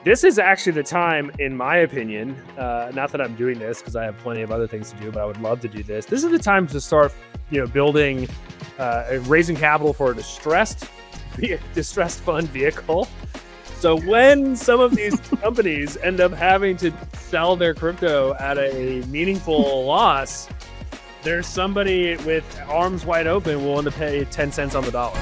This is actually the time, in my opinion, not that I'm doing this because I have plenty of other things to do, but I would love to do this. This is the time to start, building, raising capital for a distressed fund vehicle. So when some of these companies end up having to sell their crypto at a meaningful loss, there's somebody with arms wide open willing to pay 10 cents on the dollar.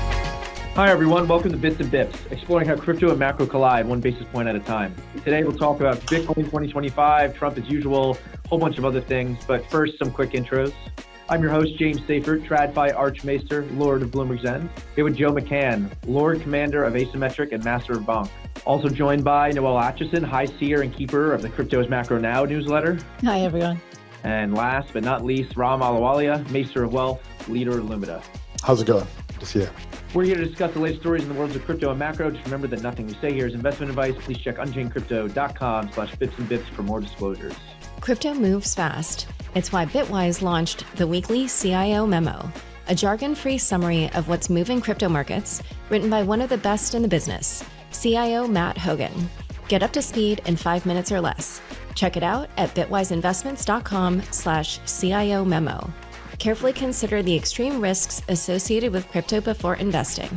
Hi, everyone. Welcome to Bits Bips, exploring how crypto and macro collide one basis point at a time. Today, we'll talk about Bitcoin 2025, Trump as usual, a whole bunch of other things. But first, some quick intros. I'm your host, James Seyffart, TradFi Archmaester, Lord of Bloomberg's End. Here with Joe McCann, Lord Commander of Asymmetric and Master of Bonk. Also joined by Noelle Atchison, High Seer and Keeper of the Crypto is Macro Now newsletter. Hi, everyone. And last but not least, Ram Alawalia, Maester of Wealth, Leader of Lumina. How's it going? Good to see you. We're here to discuss the latest stories in the worlds of crypto and macro. Just remember that nothing we say here is investment advice. Please check unchainedcrypto.com/bitsandbits for more disclosures. Crypto moves fast. It's why Bitwise launched the weekly CIO Memo, a jargon-free summary of what's moving crypto markets, written by one of the best in the business, CIO Matt Hogan. Get up to speed in 5 minutes or less. Check it out at bitwiseinvestments.com/CIO Memo. Carefully consider the extreme risks associated with crypto before investing.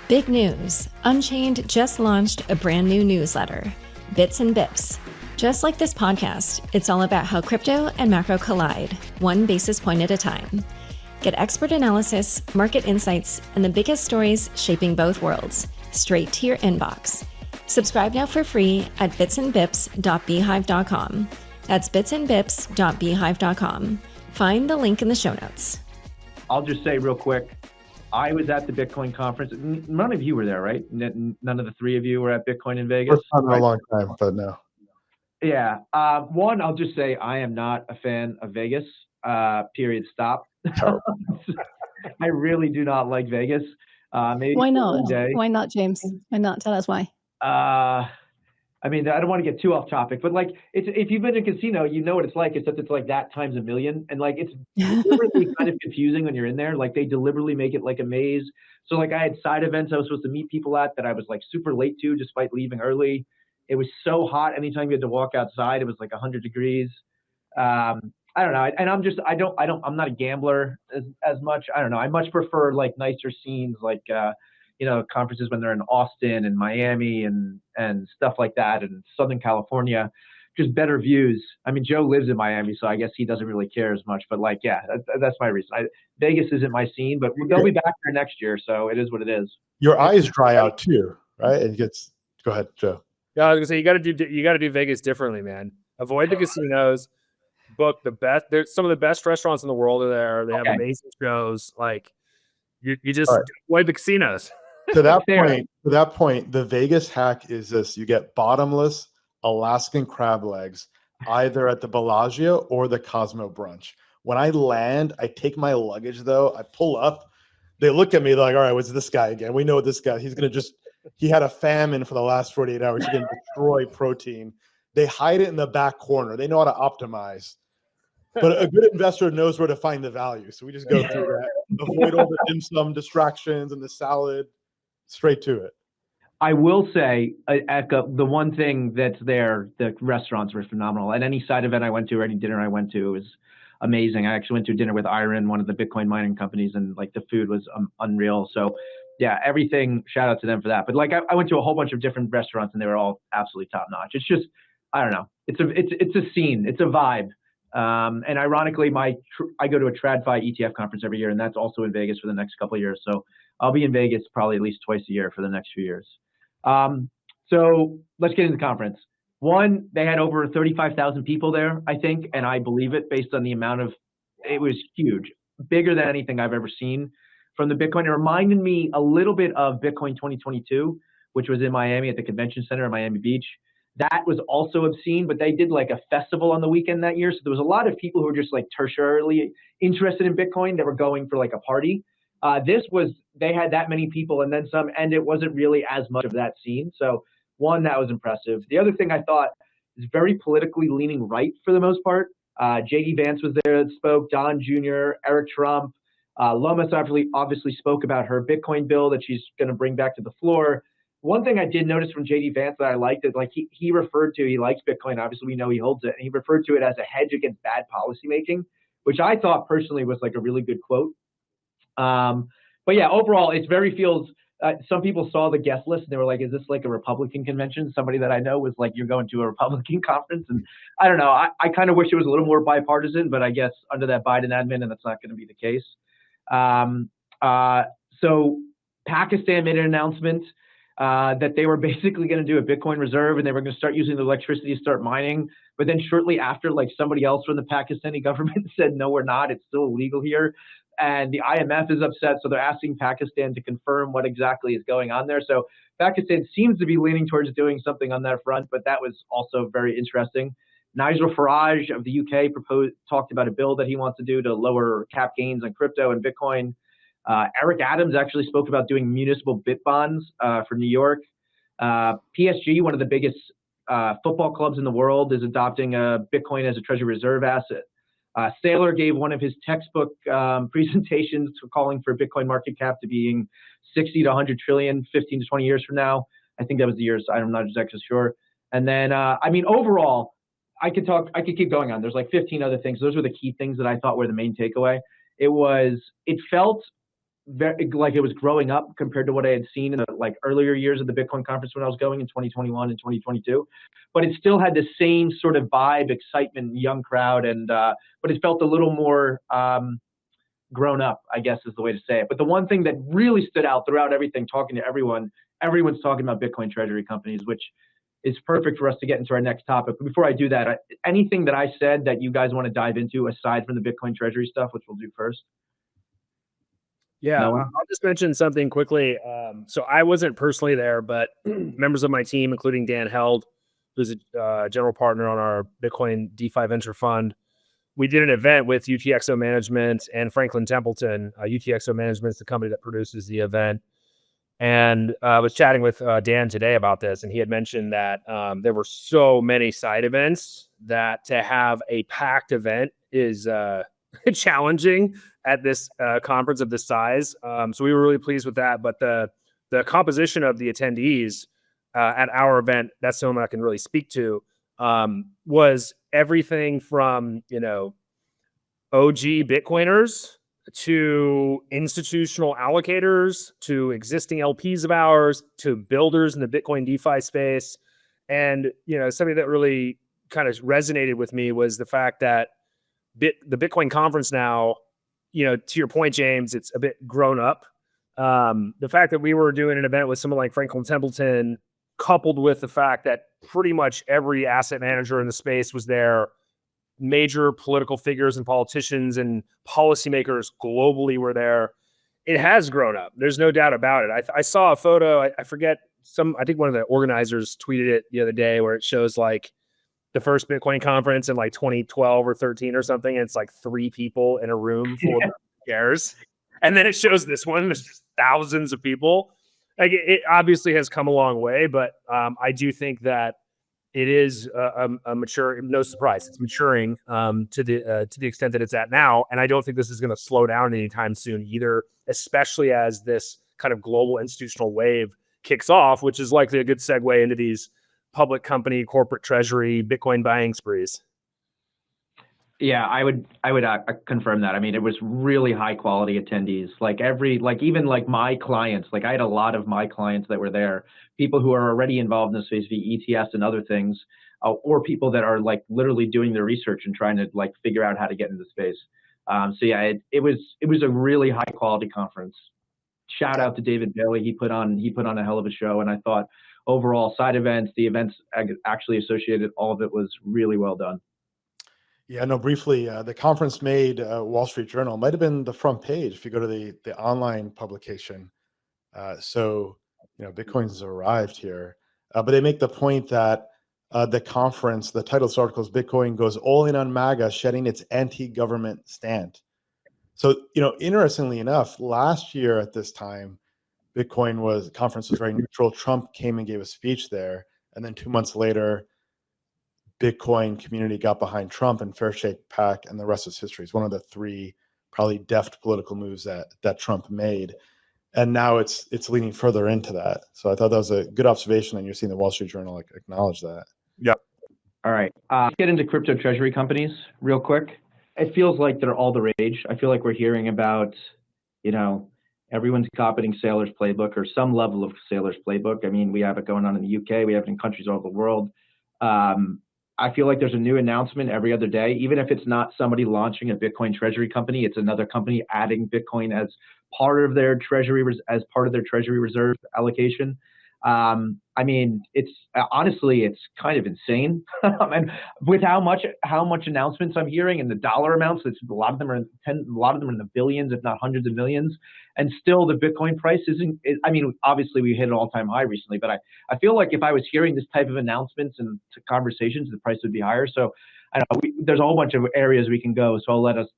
Big news. Unchained just launched a brand new newsletter, Bits and Bips. Just like this podcast, it's all about how crypto and macro collide, one basis point at a time. Get expert analysis, market insights, and the biggest stories shaping both worlds, straight to your inbox. Subscribe now for free at bitsandbips.beehive.com. That's bitsandbips.beehive.com. Find the link in the show notes. I'll just say real quick, I was at the Bitcoin conference. None of you were there, right? None of the three of you were at Bitcoin in Vegas? First time in a long time, but no. Yeah. One, I'll just say I am not a fan of Vegas. Period. Stop. I really do not like Vegas. Maybe why not? Why not, James? Why not? Tell us why. I mean, I don't want to get too off topic, but like, if you've been to a casino, you know what it's like, except it's like that times a million. And like, it's deliberately kind of confusing when you're in there. Like, they deliberately make it like a maze. So like, I had side events I was supposed to meet people at that I was like super late to, despite leaving early. It was so hot. Anytime you had to walk outside, it was like 100 degrees. I don't know. And I'm not a gambler as much. I don't know. I much prefer like nicer scenes, like, conferences when they're in Austin and Miami and stuff like that, and Southern California, just better views. I mean, Joe lives in Miami, so I guess he doesn't really care as much. But like, yeah, that's my reason. Vegas isn't my scene, but they'll be back there next year, so it is what it is. Your eyes dry out too, right? And go ahead, Joe. Yeah, I was gonna say you got to do Vegas differently, man. Avoid the casinos. Book the best. There's some of the best restaurants in the world are there. They have amazing shows. Like you just avoid the casinos. To that point, the Vegas hack is this: you get bottomless Alaskan crab legs either at the Bellagio or the Cosmo brunch. When I land, I take my luggage though. I pull up. They look at me like, "All right, what's this guy again? We know this guy. He had a famine for the last 48 hours. He's gonna destroy protein." They hide it in the back corner. They know how to optimize. But a good investor knows where to find the value. So we just go through that. Avoid all the dim sum distractions and the salad. Straight to it. I will say, the one thing that's there, the restaurants were phenomenal. At any side event I went to, or any dinner I went to, it was amazing. I actually went to dinner with Iron, one of the Bitcoin mining companies, and like the food was unreal. So yeah, everything, shout out to them for that. But like, I went to a whole bunch of different restaurants and they were all absolutely top notch. It's just, I don't know. It's a scene. It's a vibe. And ironically, I go to a TradFi ETF conference every year, and that's also in Vegas for the next couple of years. So I'll be in Vegas probably at least twice a year for the next few years. So let's get into the conference. One, they had over 35,000 people there, I think, and I believe it based on the amount of, it was huge, bigger than anything I've ever seen from the Bitcoin. It reminded me a little bit of Bitcoin 2022, which was in Miami at the Convention Center in Miami Beach. That was also obscene, but they did like a festival on the weekend that year. So there was a lot of people who were just like tertiarily interested in Bitcoin that were going for like a party. They had that many people and then some, and it wasn't really as much of that scene. So one, that was impressive. The other thing I thought is very politically leaning right for the most part. J.D. Vance was there that spoke, Don Jr., Eric Trump. Lomas obviously spoke about her Bitcoin bill that she's going to bring back to the floor. One thing I did notice from JD Vance that I liked is like he likes Bitcoin. Obviously, we know he holds it, and he referred to it as a hedge against bad policymaking, which I thought personally was like a really good quote. But yeah, overall, it very feels. Some people saw the guest list and they were like, "Is this like a Republican convention?" Somebody that I know was like, "You're going to a Republican conference," and I don't know. I kind of wish it was a little more bipartisan, but I guess under that Biden admin, and that's not going to be the case. So Pakistan made an announcement that they were basically going to do a Bitcoin reserve and they were going to start using the electricity to start mining. But then shortly after, like somebody else from the Pakistani government said, "No, we're not. It's still illegal here." And the IMF is upset, so they're asking Pakistan to confirm what exactly is going on there. So Pakistan seems to be leaning towards doing something on that front, but that was also very interesting. Nigel Farage of the UK talked about a bill that he wants to do to lower cap gains on crypto and Bitcoin. Eric Adams actually spoke about doing municipal bit bonds for New York. PSG, one of the biggest football clubs in the world, is adopting Bitcoin as a treasury reserve asset. Saylor gave one of his textbook presentations calling for Bitcoin market cap to being 60 to 100 trillion 15 to 20 years from now. I think that was the years. I'm not exactly sure. And then, overall, I could keep going on. There's like 15 other things. Those were the key things that I thought were the main takeaway. It felt very like it was growing up compared to what I had seen in the like earlier years of the Bitcoin conference when I was going in 2021 and 2022, but it still had the same sort of vibe, excitement, young crowd, and but it felt a little more grown up, I guess is the way to say it. But the one thing that really stood out throughout everything, talking to everyone's talking about Bitcoin treasury companies, which is perfect for us to get into our next topic. But before I do that, anything that I said that you guys want to dive into aside from the Bitcoin treasury stuff, which we'll do first? Yeah, Noelle? I'll just mention something quickly. So I wasn't personally there, but members of my team, including Dan Held, who's a general partner on our Bitcoin DeFi venture fund, we did an event with UTXO Management and Franklin Templeton. UTXO Management is the company that produces the event. And I was chatting with Dan today about this, and he had mentioned that there were so many side events that to have a packed event is challenging at this conference of this size. So we were really pleased with that. But the composition of the attendees at our event, that's something I can really speak to, was everything from, OG Bitcoiners to institutional allocators to existing LPs of ours to builders in the Bitcoin DeFi space. And, something that really kind of resonated with me was the fact that the Bitcoin conference now, to your point, James, it's a bit grown up. The fact that we were doing an event with someone like Franklin Templeton, coupled with the fact that pretty much every asset manager in the space was there, major political figures and politicians and policymakers globally were there, it has grown up. There's no doubt about it. I saw a photo, I forget, I think one of the organizers tweeted it the other day where it shows like the first Bitcoin conference in like 2012 or 13 or something. And it's like 3 people in a room full of chairs. And then it shows this one, there's just thousands of people. Like it obviously has come a long way, but I do think that it is a mature, no surprise, it's maturing to the extent that it's at now. And I don't think this is going to slow down anytime soon either, especially as this kind of global institutional wave kicks off, which is likely a good segue into these public company, corporate treasury, Bitcoin buying sprees. Yeah, I would confirm that. I mean, it was really high quality attendees. Even my clients, I had a lot of my clients that were there, people who are already involved in the space via ETFs and other things, or people that are literally doing their research and trying to figure out how to get into the space. So yeah, it was a really high quality conference. Shout out to David Bailey. He put on a hell of a show, and I thought overall side events, the events actually associated, all of it was really well done. Yeah, no, briefly, the conference made Wall Street Journal. Might have been the front page if you go to the online publication. So, Bitcoin's arrived here. But they make the point that the conference, the title of this article is Bitcoin goes all in on MAGA, shedding its anti-government stand. So, interestingly enough, last year at this time, conference was very neutral. Trump came and gave a speech there. And then 2 months later, Bitcoin community got behind Trump and Fair Shake PAC, and the rest is history. It's one of the 3 probably deft political moves that Trump made. and now it's leaning further into that. So I thought that was a good observation, and you're seeing the Wall Street Journal acknowledge that. Yep. All right. Let's get into crypto treasury companies real quick. It feels like they're all the rage. I feel like we're hearing about, everyone's copying Saylor's playbook or some level of Saylor's playbook. I mean, we have it going on in the UK. We have it in countries all over the world. I feel like there's a new announcement every other day, even if it's not somebody launching a Bitcoin treasury company. It's another company adding Bitcoin as part of their treasury reserve allocation. I mean, it's honestly, it's kind of insane. And with how much announcements I'm hearing and the dollar amounts, a lot of them are in the billions, if not hundreds of millions. And still the Bitcoin price I mean, obviously we hit an all-time high recently, but I feel like if I was hearing this type of announcements and conversations, the price would be higher. So I know there's a whole bunch of areas we can go. So I'll let us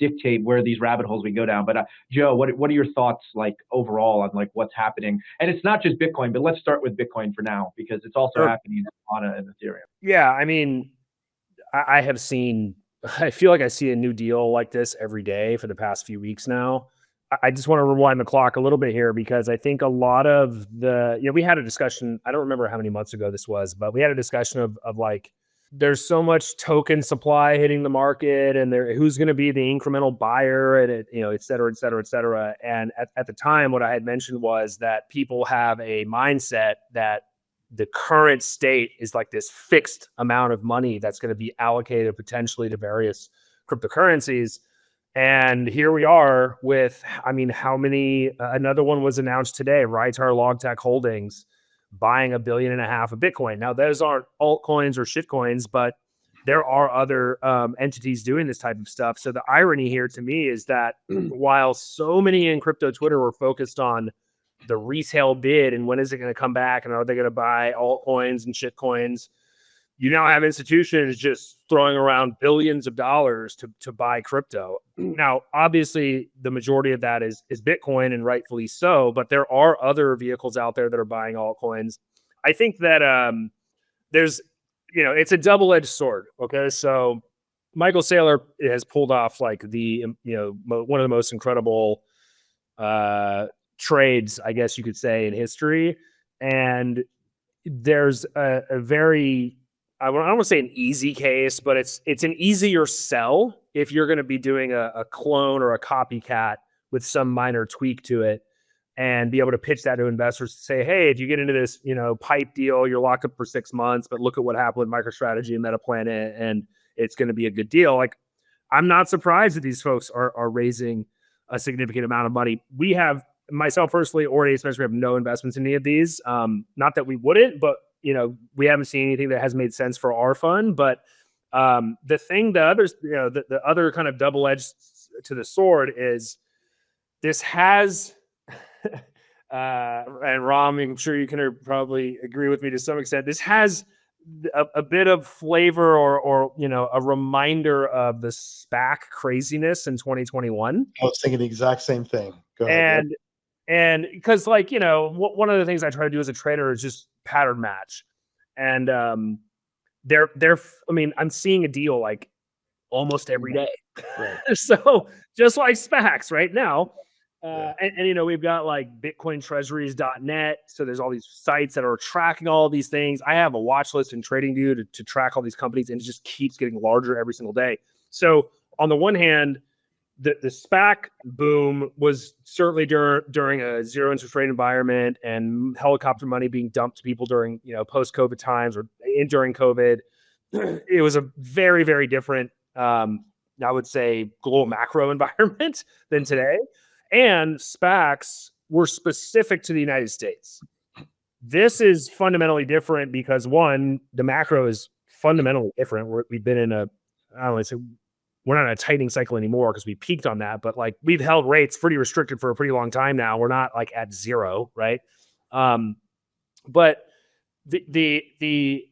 dictate where these rabbit holes we go down. But Joe, what are your thoughts overall on what's happening? And it's not just Bitcoin, but let's start with Bitcoin for now, because it's also happening in Solana and Ethereum. Yeah, I mean, I feel like I see a new deal like this every day for the past few weeks now. I just want to rewind the clock a little bit here, because I think a lot of we had a discussion, I don't remember how many months ago this was, but we had a discussion of there's so much token supply hitting the market, and who's going to be the incremental buyer, and et cetera, et cetera, et cetera. And at the time, what I had mentioned was that people have a mindset that the current state is like this fixed amount of money that's going to be allocated potentially to various cryptocurrencies. And here we are with, how many, another one was announced today, Rytar Logtech Holdings buying $1.5 billion of Bitcoin. Now, those aren't altcoins or shitcoins, but there are other entities doing this type of stuff. So the irony here to me is that while so many in crypto Twitter were focused on the retail bid and when is it going to come back and are they going to buy altcoins and shitcoins, you now have institutions just throwing around billions of dollars to buy crypto. Now, obviously, the majority of that is Bitcoin, and rightfully so, but there are other vehicles out there that are buying altcoins. I think that there's, it's a double-edged sword. Okay, so Michael Saylor has pulled off one of the most incredible trades, I guess you could say, in history. And there's a very, I don't want to say an easy case, but it's an easier sell if you're going to be doing a clone or a copycat with some minor tweak to it, and be able to pitch that to investors to say, hey, if you get into this, pipe deal, you're locked up for 6 months, but look at what happened with MicroStrategy and MetaPlanet, and it's going to be a good deal. I'm not surprised that these folks are raising a significant amount of money. We have, myself personally, or especially, have no investments in any of these. Not that we wouldn't, but we haven't seen anything that has made sense for our fund. But the other kind of double edge to the sword is this has, and Ram, I'm sure you can probably agree with me to some extent, this has a bit of flavor or a reminder of the SPAC craziness in 2021. I was thinking the exact same thing. Go ahead. And because one of the things I try to do as a trader is just pattern match. And I'm seeing a deal almost every day. Right. So just like SPACs right now. And we've got bitcointreasuries.net. So there's all these sites that are tracking all of these things. I have a watch list in TradingView to track all these companies, and it just keeps getting larger every single day. So on the one hand, the SPAC boom was certainly during a zero interest rate environment and helicopter money being dumped to people during post-COVID times or during COVID. It was a very, very different, I would say, global macro environment than today. And SPACs were specific to the United States. This is fundamentally different because, one, the macro is fundamentally different. We've been in we're not in a tightening cycle anymore because we peaked on that, but we've held rates pretty restricted for a pretty long time now. We're not at zero, right? But the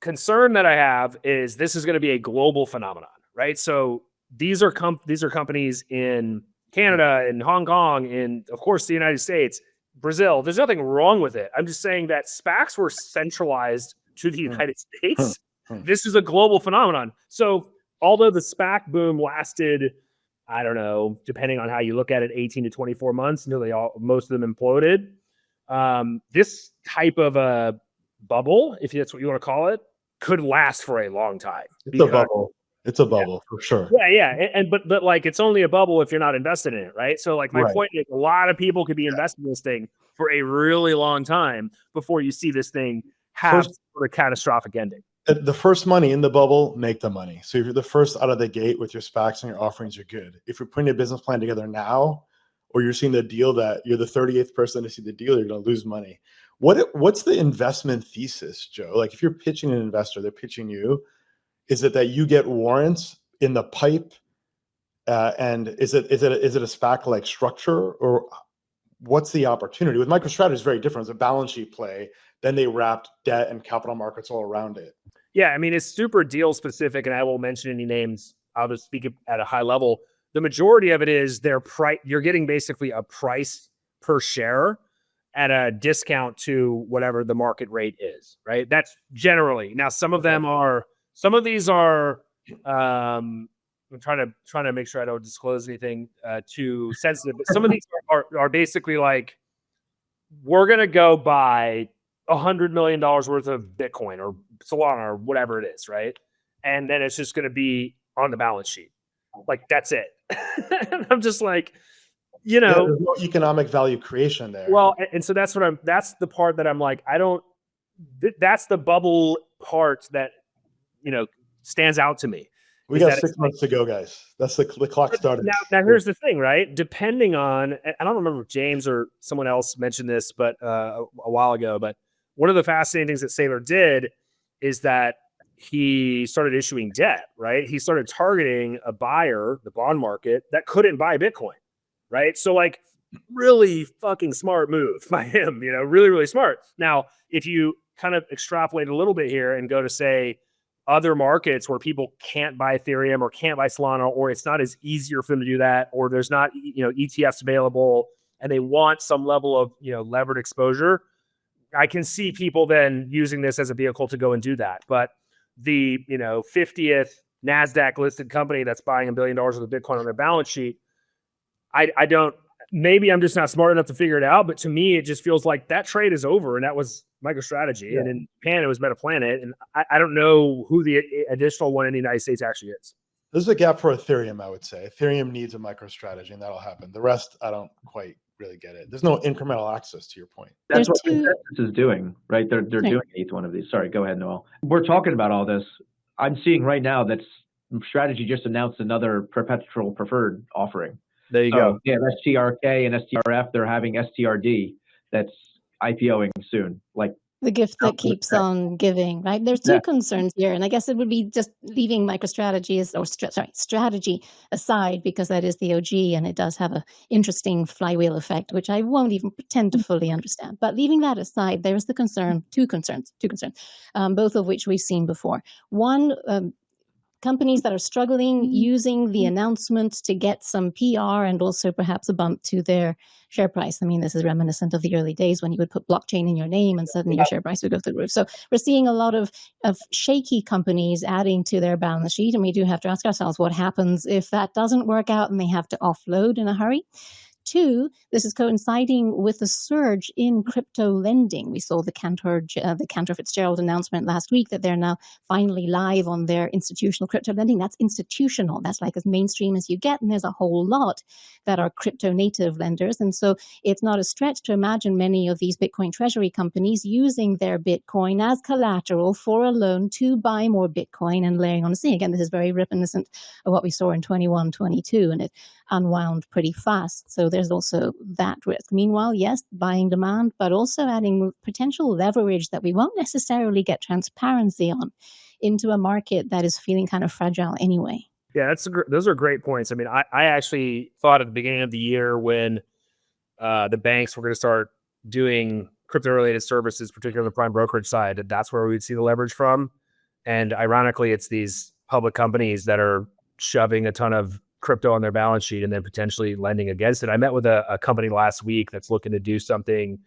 concern that I have is this is going to be a global phenomenon, right? So these are companies in Canada and Hong Kong and, of course, the United States, Brazil. There's nothing wrong with it. I'm just saying that SPACs were centralized to the United States. This is a global phenomenon. So although the SPAC boom lasted, I don't know, depending on how you look at it, 18 to 24 months until most of them imploded. This type of a bubble, if that's what you want to call it, could last for a long time. It's a bubble. It's a bubble for sure. Yeah. But like, it's only a bubble if you're not invested in it, right? So like my point is a lot of people could be invested in this thing for a really long time before you see this thing have sort of catastrophic ending. The first money in the bubble, make the money. So if you're the first out of the gate with your SPACs and your offerings, you're good. If you're putting a business plan together now, or you're seeing the deal that you're the 38th person to see the deal, you're going to lose money. What's the investment thesis, Joe? Like if you're pitching an investor, they're pitching you. Is it that you get warrants in the pipe, and is it a SPAC-like structure, or what's the opportunity? With MicroStrategy, it's very different. It's a balance sheet play. Then they wrapped debt and capital markets all around it. Yeah, I mean, it's super deal specific, and I won't mention any names. I'll just speak at a high level. The majority of it is their price. You're getting basically a price per share at a discount to whatever the market rate is, right? That's generally. Now, some of these are. I'm trying to make sure I don't disclose anything too sensitive. But some of these are basically like, we're gonna go buy $100 million worth of Bitcoin or Solana or whatever it is, right? And then it's just going to be on the balance sheet. Like, that's it. I'm just like, there's no economic value creation there. Well, and so that's the part that I'm like, that's the bubble part that, stands out to me. We got 6 months to go, guys. That's the clock started. Now here's the thing, right? Depending on, I don't remember if James or someone else mentioned this, but a while ago, but one of the fascinating things that Seyffart did is that he started issuing debt, right? He started targeting a buyer, the bond market, that couldn't buy Bitcoin, right? So like, really fucking smart move by him, really, really smart. Now, if you kind of extrapolate a little bit here and go to, say, other markets where people can't buy Ethereum or can't buy Solana, or it's not as easier for them to do that, or there's not, ETFs available, and they want some level of, levered exposure, I can see people then using this as a vehicle to go and do that. But the 50th NASDAQ listed company that's buying $1 billion worth of Bitcoin on their balance sheet, I don't, maybe I'm just not smart enough to figure it out, but to me, it just feels like that trade is over, and that was MicroStrategy. Yeah. And in Japan, it was MetaPlanet. And I don't know who the additional one in the United States actually is. There's a gap for Ethereum, I would say. Ethereum needs a MicroStrategy, and that'll happen. The rest, I don't quite really get it. There's no incremental access, to your point. That's what Consensus is doing, right? They're doing each one of these. Sorry, go ahead, Noelle. We're talking about all this. I'm seeing right now that Strategy just announced another perpetual preferred offering. There you go. Yeah, STRK and STRF, they're having STRD that's IPOing soon. Like the gift that keeps on giving, right? There's two concerns here, and I guess it would be just leaving MicroStrategy strategy aside, because that is the OG and it does have an interesting flywheel effect, which I won't even pretend to fully understand. But leaving that aside, there's the concern, two concerns, both of which we've seen before. One, companies that are struggling, using the announcement to get some PR and also perhaps a bump to their share price. I mean, this is reminiscent of the early days when you would put blockchain in your name and suddenly your share price would go through the roof. So we're seeing a lot of shaky companies adding to their balance sheet. And we do have to ask ourselves what happens if that doesn't work out and they have to offload in a hurry. Two, this is coinciding with a surge in crypto lending. We saw the Cantor Fitzgerald announcement last week that they're now finally live on their institutional crypto lending. That's institutional. That's like as mainstream as you get. And there's a whole lot that are crypto native lenders. And so it's not a stretch to imagine many of these Bitcoin treasury companies using their Bitcoin as collateral for a loan to buy more Bitcoin and layering on a thing. Again, this is very reminiscent of what we saw in 21, 22, and it unwound pretty fast. So there's also that risk. Meanwhile, yes, buying demand, but also adding potential leverage that we won't necessarily get transparency on into a market that is feeling kind of fragile anyway. Yeah, those are great points. I mean, I actually thought at the beginning of the year when the banks were going to start doing crypto-related services, particularly on the prime brokerage side, that's where we'd see the leverage from. And ironically, it's these public companies that are shoving a ton of crypto on their balance sheet and then potentially lending against it. I met with a company last week that's looking to do something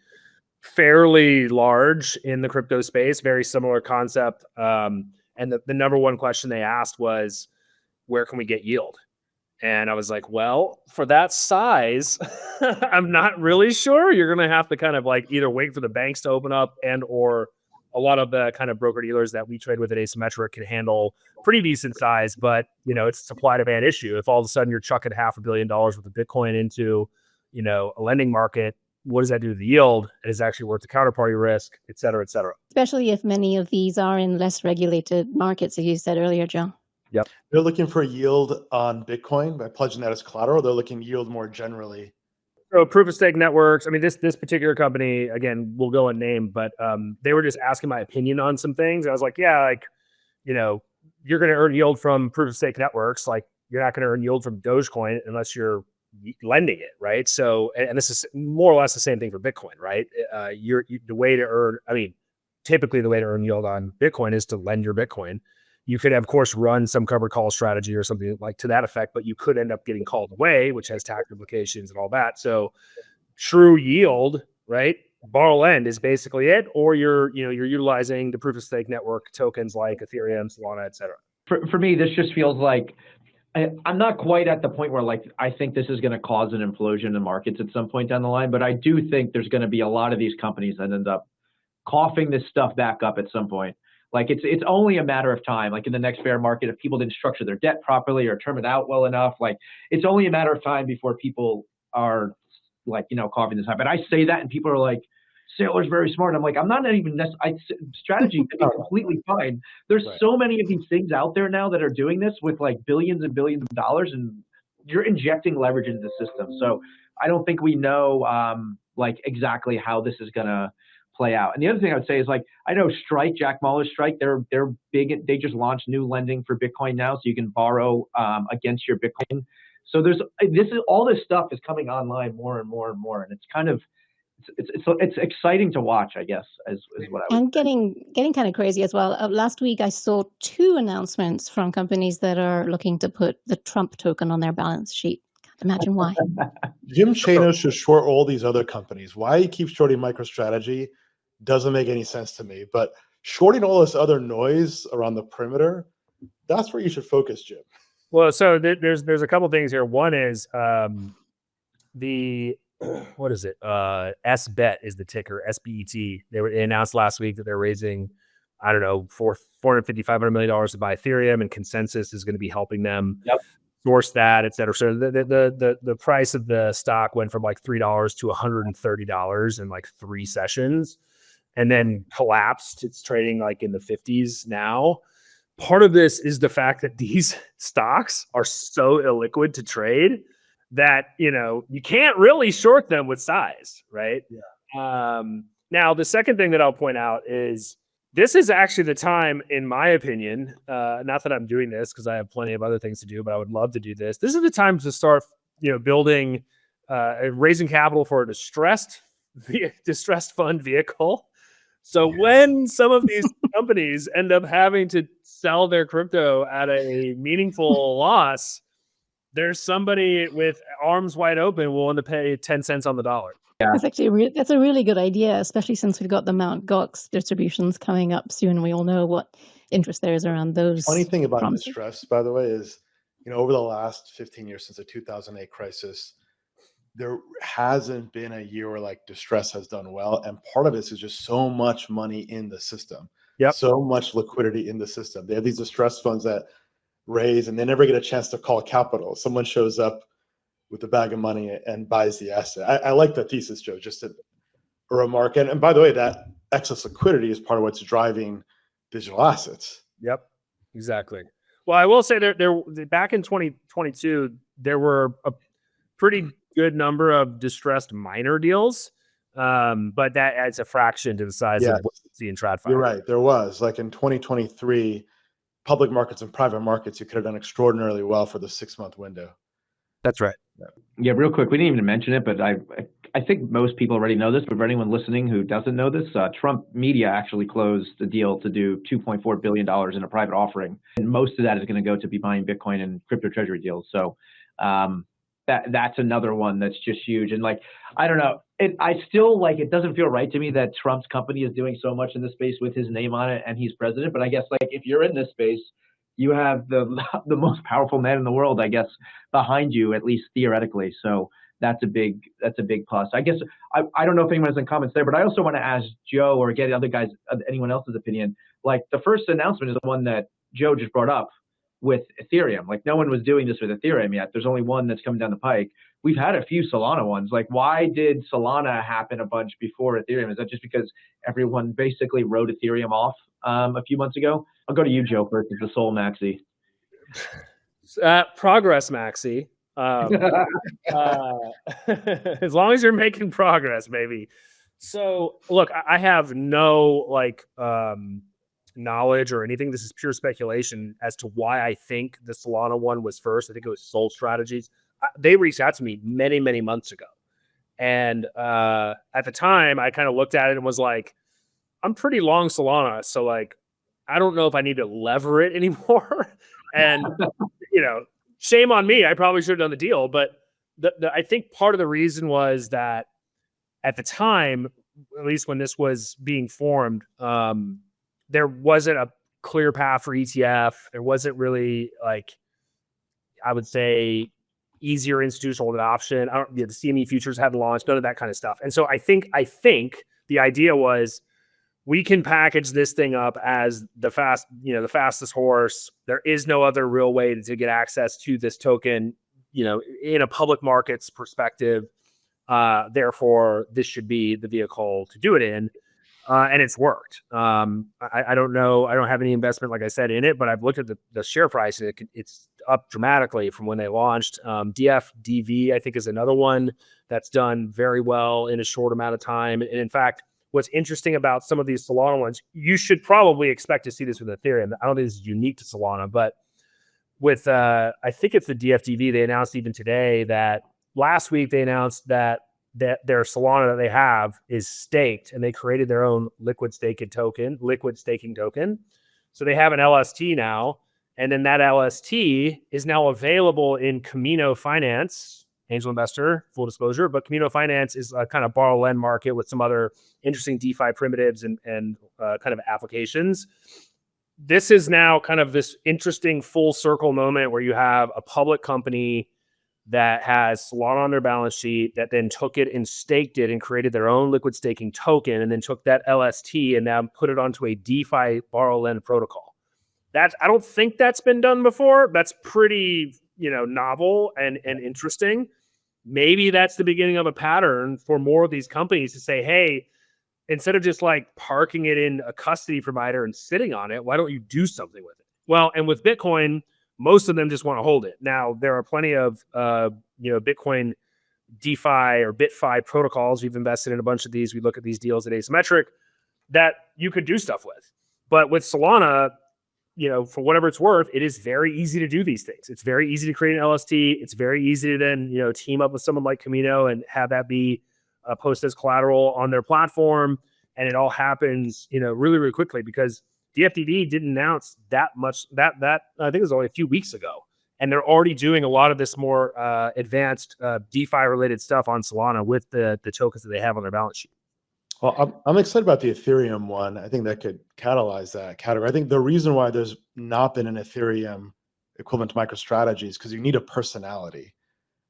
fairly large in the crypto space, very similar concept. And the number one question they asked was, where can we get yield? And I was like, well, for that size, I'm not really sure. You're going to have to kind of like either wait for the banks to open up and or a lot of the kind of broker dealers that we trade with at Asymmetric can handle pretty decent size, but it's a supply demand issue. If all of a sudden you're chucking $500 million worth of Bitcoin into, a lending market, what does that do to the yield? It is actually worth the counterparty risk, et cetera, et cetera. Especially if many of these are in less regulated markets, as you said earlier, Joe. Yep. They're looking for yield on Bitcoin by pledging that as collateral. They're looking yield more generally. So proof of stake networks. I mean, this particular company, again, we'll go unnamed, but they were just asking my opinion on some things. I was like, yeah, like, you're going to earn yield from proof of stake networks. Like, you're not going to earn yield from Dogecoin unless you're lending it, right? So, and this is more or less the same thing for Bitcoin, right? The way to earn, I mean, typically the way to earn yield on Bitcoin is to lend your Bitcoin. You could, of course, run some covered call strategy or something like to that effect, but you could end up getting called away, which has tax implications and all that. So true yield, right? Borrow lend is basically it, or you're utilizing the proof of stake network tokens like Ethereum, Solana, et cetera. For me, this just feels like I'm not quite at the point where like I think this is going to cause an implosion in markets at some point down the line, but I do think there's going to be a lot of these companies that end up coughing this stuff back up at some point. Like it's only a matter of time. Like in the next bear market, if people didn't structure their debt properly or term it out well enough, like it's only a matter of time before people are like coughing this up. And I say that, and people are like, "Sailor's very smart." I'm like, I'm not even strategy could be completely fine. There's so many of these things out there now that are doing this with like billions and billions of dollars, and you're injecting leverage into the system. So I don't think we know like exactly how this is gonna play out. And the other thing I would say is like, I know Strike, Jack Mallers' Strike, they're big. They just launched new lending for Bitcoin now, so you can borrow against your Bitcoin. So all this stuff is coming online more and more and more, and it's kind of it's exciting to watch, I guess, is what I would. And getting kind of crazy as well. Last week, I saw 2 announcements from companies that are looking to put the Trump token on their balance sheet. Can't imagine why. Jim Chanos should short all these other companies. Why he keeps shorting MicroStrategy doesn't make any sense to me. But shorting all this other noise around the perimeter, that's where you should focus, Jim. Well, so there's a couple things here. One is what is it? SBET is the ticker, SBET. They announced last week that they're raising, I don't know, $450-500 million to buy Ethereum, and Consensus is going to be helping them source that, et cetera. So the price of the stock went from like $3 to $130 in like 3 sessions, and then collapsed. It's trading like in the 50s now. Part of this is the fact that these stocks are so illiquid to trade that, you can't really short them with size, right? Yeah. Now, the second thing that I'll point out is this is actually the time, in my opinion, not that I'm doing this because I have plenty of other things to do, but I would love to do this. This is the time to start, building, raising capital for a distressed fund vehicle. So when some of these companies end up having to sell their crypto at a meaningful loss, there's somebody with arms wide open willing to pay 10 cents on the dollar. Yeah. That's actually that's a really good idea, especially since we've got the Mt. Gox distributions coming up soon. We all know what interest there is around those. Funny thing about promises. distress, by the way, is over the last 15 years since the 2008 crisis, there hasn't been a year where like distress has done well, and part of this is just so much money in the system. Yep. So much liquidity in the system. They have these distress funds that raise, and they never get a chance to call capital. Someone shows up with a bag of money and buys the asset. I like that thesis, Joe. Just a remark. And by the way, that excess liquidity is part of what's driving digital assets. Yep, exactly. Well, I will say there back in 2022, there were a pretty good number of distressed minor deals, but that adds a fraction to the size of what you see in TradFi. You're right. There was, like in 2023, public markets and private markets, you could have done extraordinarily well for the 6-month window. That's right. Yeah, real quick, we didn't even mention it, but I think most people already know this, but for anyone listening who doesn't know this, Trump Media actually closed the deal to do $2.4 billion in a private offering. And most of that is going to go to be buying Bitcoin and crypto treasury deals. So that's another one that's just huge. And like, I don't know, I still like, it doesn't feel right to me that Trump's company is doing so much in this space with his name on it and he's president. But I guess like if you're in this space, you have the most powerful man in the world, I guess, behind you, at least theoretically. So that's a big plus. I guess I don't know if anyone has any comments there, but I also want to ask Joe or get other guys, anyone else's opinion. Like the first announcement is the one that Joe just brought up with Ethereum. Like no one was doing this with Ethereum yet. There's only one that's coming down the pike. We've had a few Solana ones. Like why did Solana happen a bunch before Ethereum? Is that just because everyone basically wrote Ethereum off a few months ago? I'll go to you, Joe, first as the sole maxi. Progress maxi. As long as you're making progress, baby. So look, I have no knowledge or anything. This is pure speculation as to why I think the Solana one was first. I think it was Soul Strategies. They reached out to me many, many months ago. And at the time, I kind of looked at it and was like, I'm pretty long Solana. So like, I don't know if I need to lever it anymore. And, shame on me. I probably should have done the deal. But I think part of the reason was that at the time, at least when this was being formed, there wasn't a clear path for ETF. There wasn't really I would say, easier institutional adoption. The CME futures hadn't launched, none of that kind of stuff. And so I think the idea was we can package this thing up as the fastest horse. There is no other real way to get access to this token, in a public markets perspective. Therefore, this should be the vehicle to do it in. And it's worked. I don't know. I don't have any investment, like I said, in it, but I've looked at the share price. And it's up dramatically from when they launched. DFDV, I think, is another one that's done very well in a short amount of time. And in fact, what's interesting about some of these Solana ones, you should probably expect to see this with Ethereum. I don't think this is unique to Solana, but with, I think it's the DFDV, they announced even today that last week they announced that their Solana that they have is staked, and they created their own liquid staking token. So they have an LST now, and then that LST is now available in Camino Finance, angel investor, full disclosure, but Camino Finance is a kind of borrow lend market with some other interesting DeFi primitives and kind of applications. This is now kind of this interesting full circle moment where you have a public company that has Solana on their balance sheet that then took it and staked it and created their own liquid staking token, and then took that LST and now put it onto a DeFi borrow lend protocol. I don't think that's been done before. That's pretty, novel and interesting. Maybe that's the beginning of a pattern for more of these companies to say, hey, instead of just parking it in a custody provider and sitting on it, why don't you do something with it? Well, and with Bitcoin, most of them just want to hold it. Now, there are plenty of, Bitcoin DeFi or BitFi protocols. We've invested in a bunch of these. We look at these deals at Asymmetric that you could do stuff with. But with Solana, for whatever it's worth, it is very easy to do these things. It's very easy to create an LST. It's very easy to then, team up with someone like Camino and have that be posted as collateral on their platform. And it all happens, really, really quickly, because DFDV didn't announce that much. That I think it was only a few weeks ago, and they're already doing a lot of this more advanced DeFi related stuff on Solana with the tokens that they have on their balance sheet. Well, I'm excited about the Ethereum one. I think that could catalyze that category. I think the reason why there's not been an Ethereum equivalent to MicroStrategy is because you need a personality,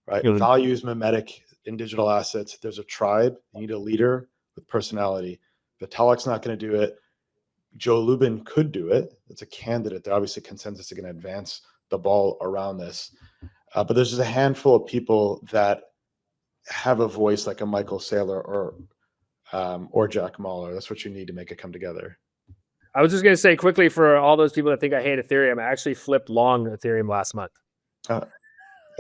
right? Yeah. Value is mimetic in digital assets. There's a tribe. You need a leader with personality. Vitalik's not going to do it. Joe Lubin could do it. It's a candidate. They're obviously consensus are going to advance the ball around this. But there's just a handful of people that have a voice like a Michael Saylor or Jack Mahler. That's what you need to make it come together. I was just going to say quickly, for all those people that think I hate Ethereum, I actually flipped long Ethereum last month. I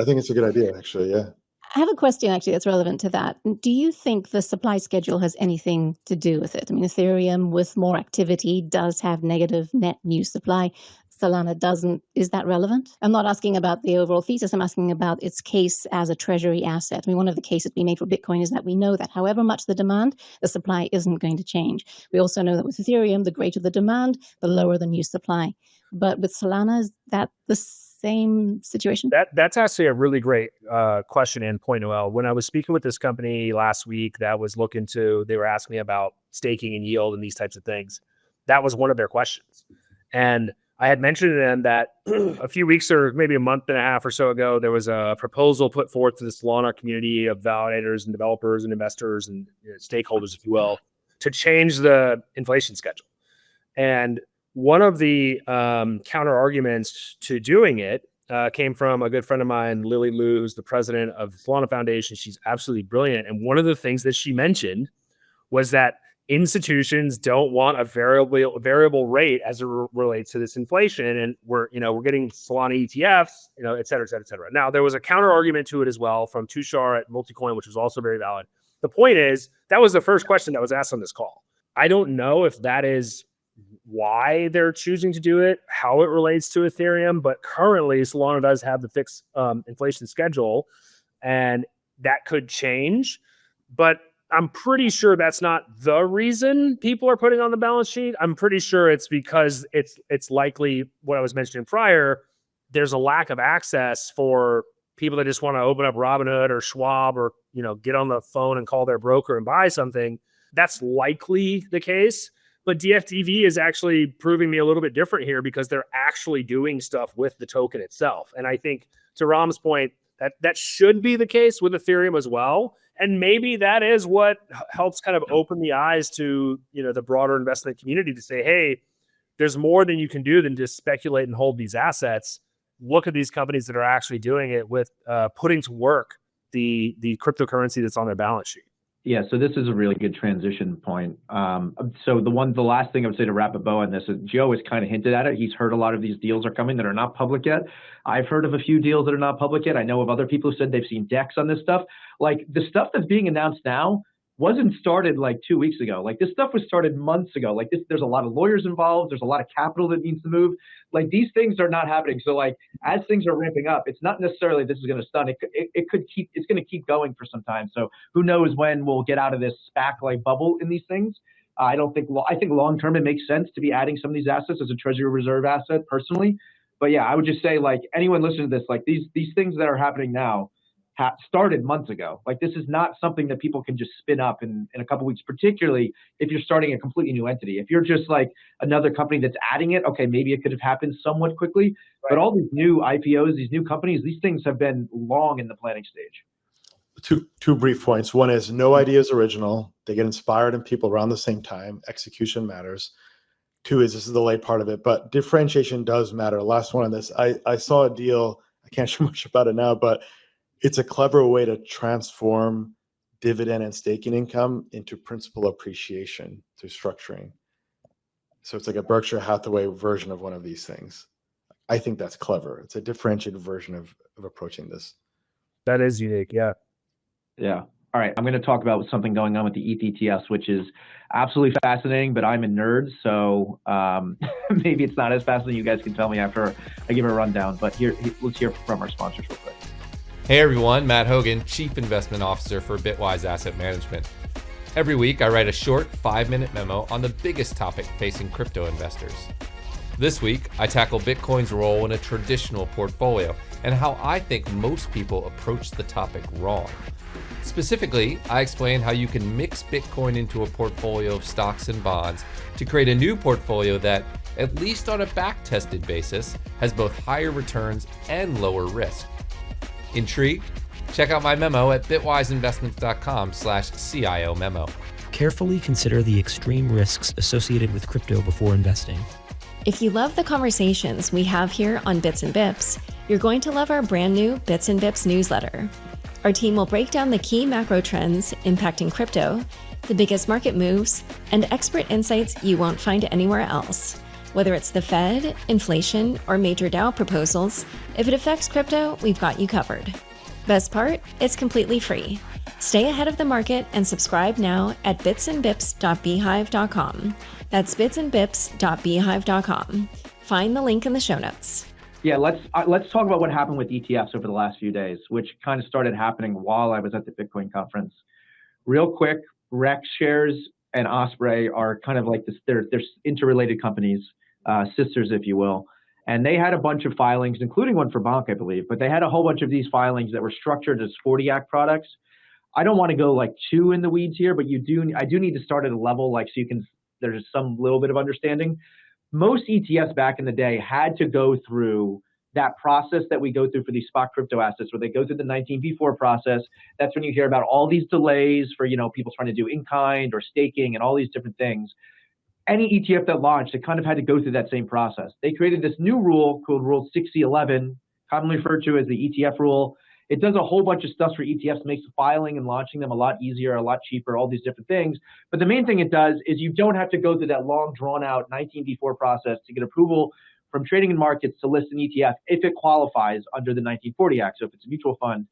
think it's a good idea, actually. Yeah. I have a question actually that's relevant to that. Do you think the supply schedule has anything to do with it? I mean, Ethereum with more activity does have negative net new supply. Solana doesn't. Is that relevant? I'm not asking about the overall thesis. I'm asking about its case as a treasury asset. I mean, one of the cases we made for Bitcoin is that we know that however much the demand, the supply isn't going to change. We also know that with Ethereum, the greater the demand, the lower the new supply. But with Solana, is that the same situation? That's actually a really great question and point, Noelle. When I was speaking with this company last week that was they were asking me about staking and yield and these types of things. That was one of their questions. And I had mentioned to them that a few weeks or maybe a month and a half or so ago, there was a proposal put forth to this law in our community of validators and developers and investors and stakeholders, if you will, to change the inflation schedule. And one of the counter arguments to doing it came from a good friend of mine, Lily Liu, who's the president of the Solana Foundation. She's absolutely brilliant. And one of the things that she mentioned was that institutions don't want a variable rate as it relates to this inflation, and we're getting Solana ETFs, et cetera, et cetera, et cetera. Now, there was a counter argument to it as well from Tushar at Multicoin, which was also very valid. The point is, that was the first question that was asked on this call. I don't know if that is why they're choosing to do it, how it relates to Ethereum, but currently Solana does have the fixed inflation schedule, and that could change. But I'm pretty sure that's not the reason people are putting on the balance sheet. I'm pretty sure it's because it's likely what I was mentioning prior. There's a lack of access for people that just want to open up Robinhood or Schwab or get on the phone and call their broker and buy something. That's likely the case. But DFDV is actually proving me a little bit different here because they're actually doing stuff with the token itself. And I think to Ram's point, that should be the case with Ethereum as well. And maybe that is what helps kind of open the eyes to, the broader investment community to say, hey, there's more than you can do than just speculate and hold these assets. Look at these companies that are actually doing it with putting to work the cryptocurrency that's on their balance sheet. Yeah, so this is a really good transition point. So the last thing I would say to wrap a bow on this is Joe has kind of hinted at it. He's heard a lot of these deals are coming that are not public yet. I've heard of a few deals that are not public yet. I know of other people who said they've seen decks on this stuff. Like the stuff that's being announced now wasn't started like 2 weeks ago. Like this stuff was started months ago. Like there's a lot of lawyers involved. There's a lot of capital that needs to move. Like these things are not happening. So like as things are ramping up, it's not necessarily this is going to stun. It's going to keep going for some time. So who knows when we'll get out of this SPAC like bubble in these things. I think long term it makes sense to be adding some of these assets as a treasury reserve asset personally. But yeah, I would just say like anyone listening to this, like these things that are happening now started months ago. Like this is not something that people can just spin up in a couple of weeks, particularly if you're starting a completely new entity. If you're just like another company that's adding it, okay, maybe it could have happened somewhat quickly. Right. But all these new IPOs, these new companies, these things have been long in the planning stage. Two brief points. One is no idea is original. They get inspired in people around the same time. Execution matters. Two is this is the late part of it, but differentiation does matter. Last one on this. I saw a deal. I can't share much about it now, but it's a clever way to transform dividend and staking income into principal appreciation through structuring. So it's like a Berkshire Hathaway version of one of these things. I think that's clever. It's a differentiated version of approaching this. That is unique. Yeah. Yeah. All right. I'm going to talk about something going on with the ETFs, which is absolutely fascinating, but I'm a nerd. So maybe it's not as fascinating. You guys can tell me after I give a rundown, but let's hear from our sponsors real quick. Hey everyone, Matt Hogan, Chief Investment Officer for Bitwise Asset Management. Every week I write a short 5-minute memo on the biggest topic facing crypto investors. This week I tackle Bitcoin's role in a traditional portfolio and how I think most people approach the topic wrong. Specifically, I explain how you can mix Bitcoin into a portfolio of stocks and bonds to create a new portfolio that, at least on a back-tested basis, has both higher returns and lower risk. Intrigued? Check out my memo at bitwiseinvestments.com/CIO memo. Carefully consider the extreme risks associated with crypto before investing. If you love the conversations we have here on Bits and Bips, you're going to love our brand new Bits and Bips newsletter. Our team will break down the key macro trends impacting crypto, the biggest market moves, and expert insights you won't find anywhere else. Whether it's the Fed, inflation, or major DAO proposals, if it affects crypto, we've got you covered. Best part, it's completely free. Stay ahead of the market and subscribe now at bitsandbips.beehive.com. That's bitsandbips.beehive.com. Find the link in the show notes. Yeah, let's talk about what happened with ETFs over the last few days, which kind of started happening while I was at the Bitcoin conference. Real quick, Rex shares and Osprey are kind of like this. They're interrelated companies. Sisters, if you will. And they had a bunch of filings, including one for Bonk, I believe, but they had a whole bunch of these filings that were structured as 40 Act products. I don't want to go like too in the weeds here, but I do need to start at a level like so there's some little bit of understanding. most ETFs back in the day had to go through that process that we go through for these spot crypto assets, where they go through the 19v4 process. That's when you hear about all these delays for, people trying to do in-kind or staking and all these different things. Any ETF that launched, it kind of had to go through that same process. They created this new rule called Rule 6011, commonly referred to as the ETF rule. It does a whole bunch of stuff for ETFs, makes filing and launching them a lot easier, a lot cheaper, all these different things. But the main thing it does is you don't have to go through that long, drawn-out 19v4 process to get approval from trading in markets to list an ETF if it qualifies under the 1940 Act. So if it's a mutual fund,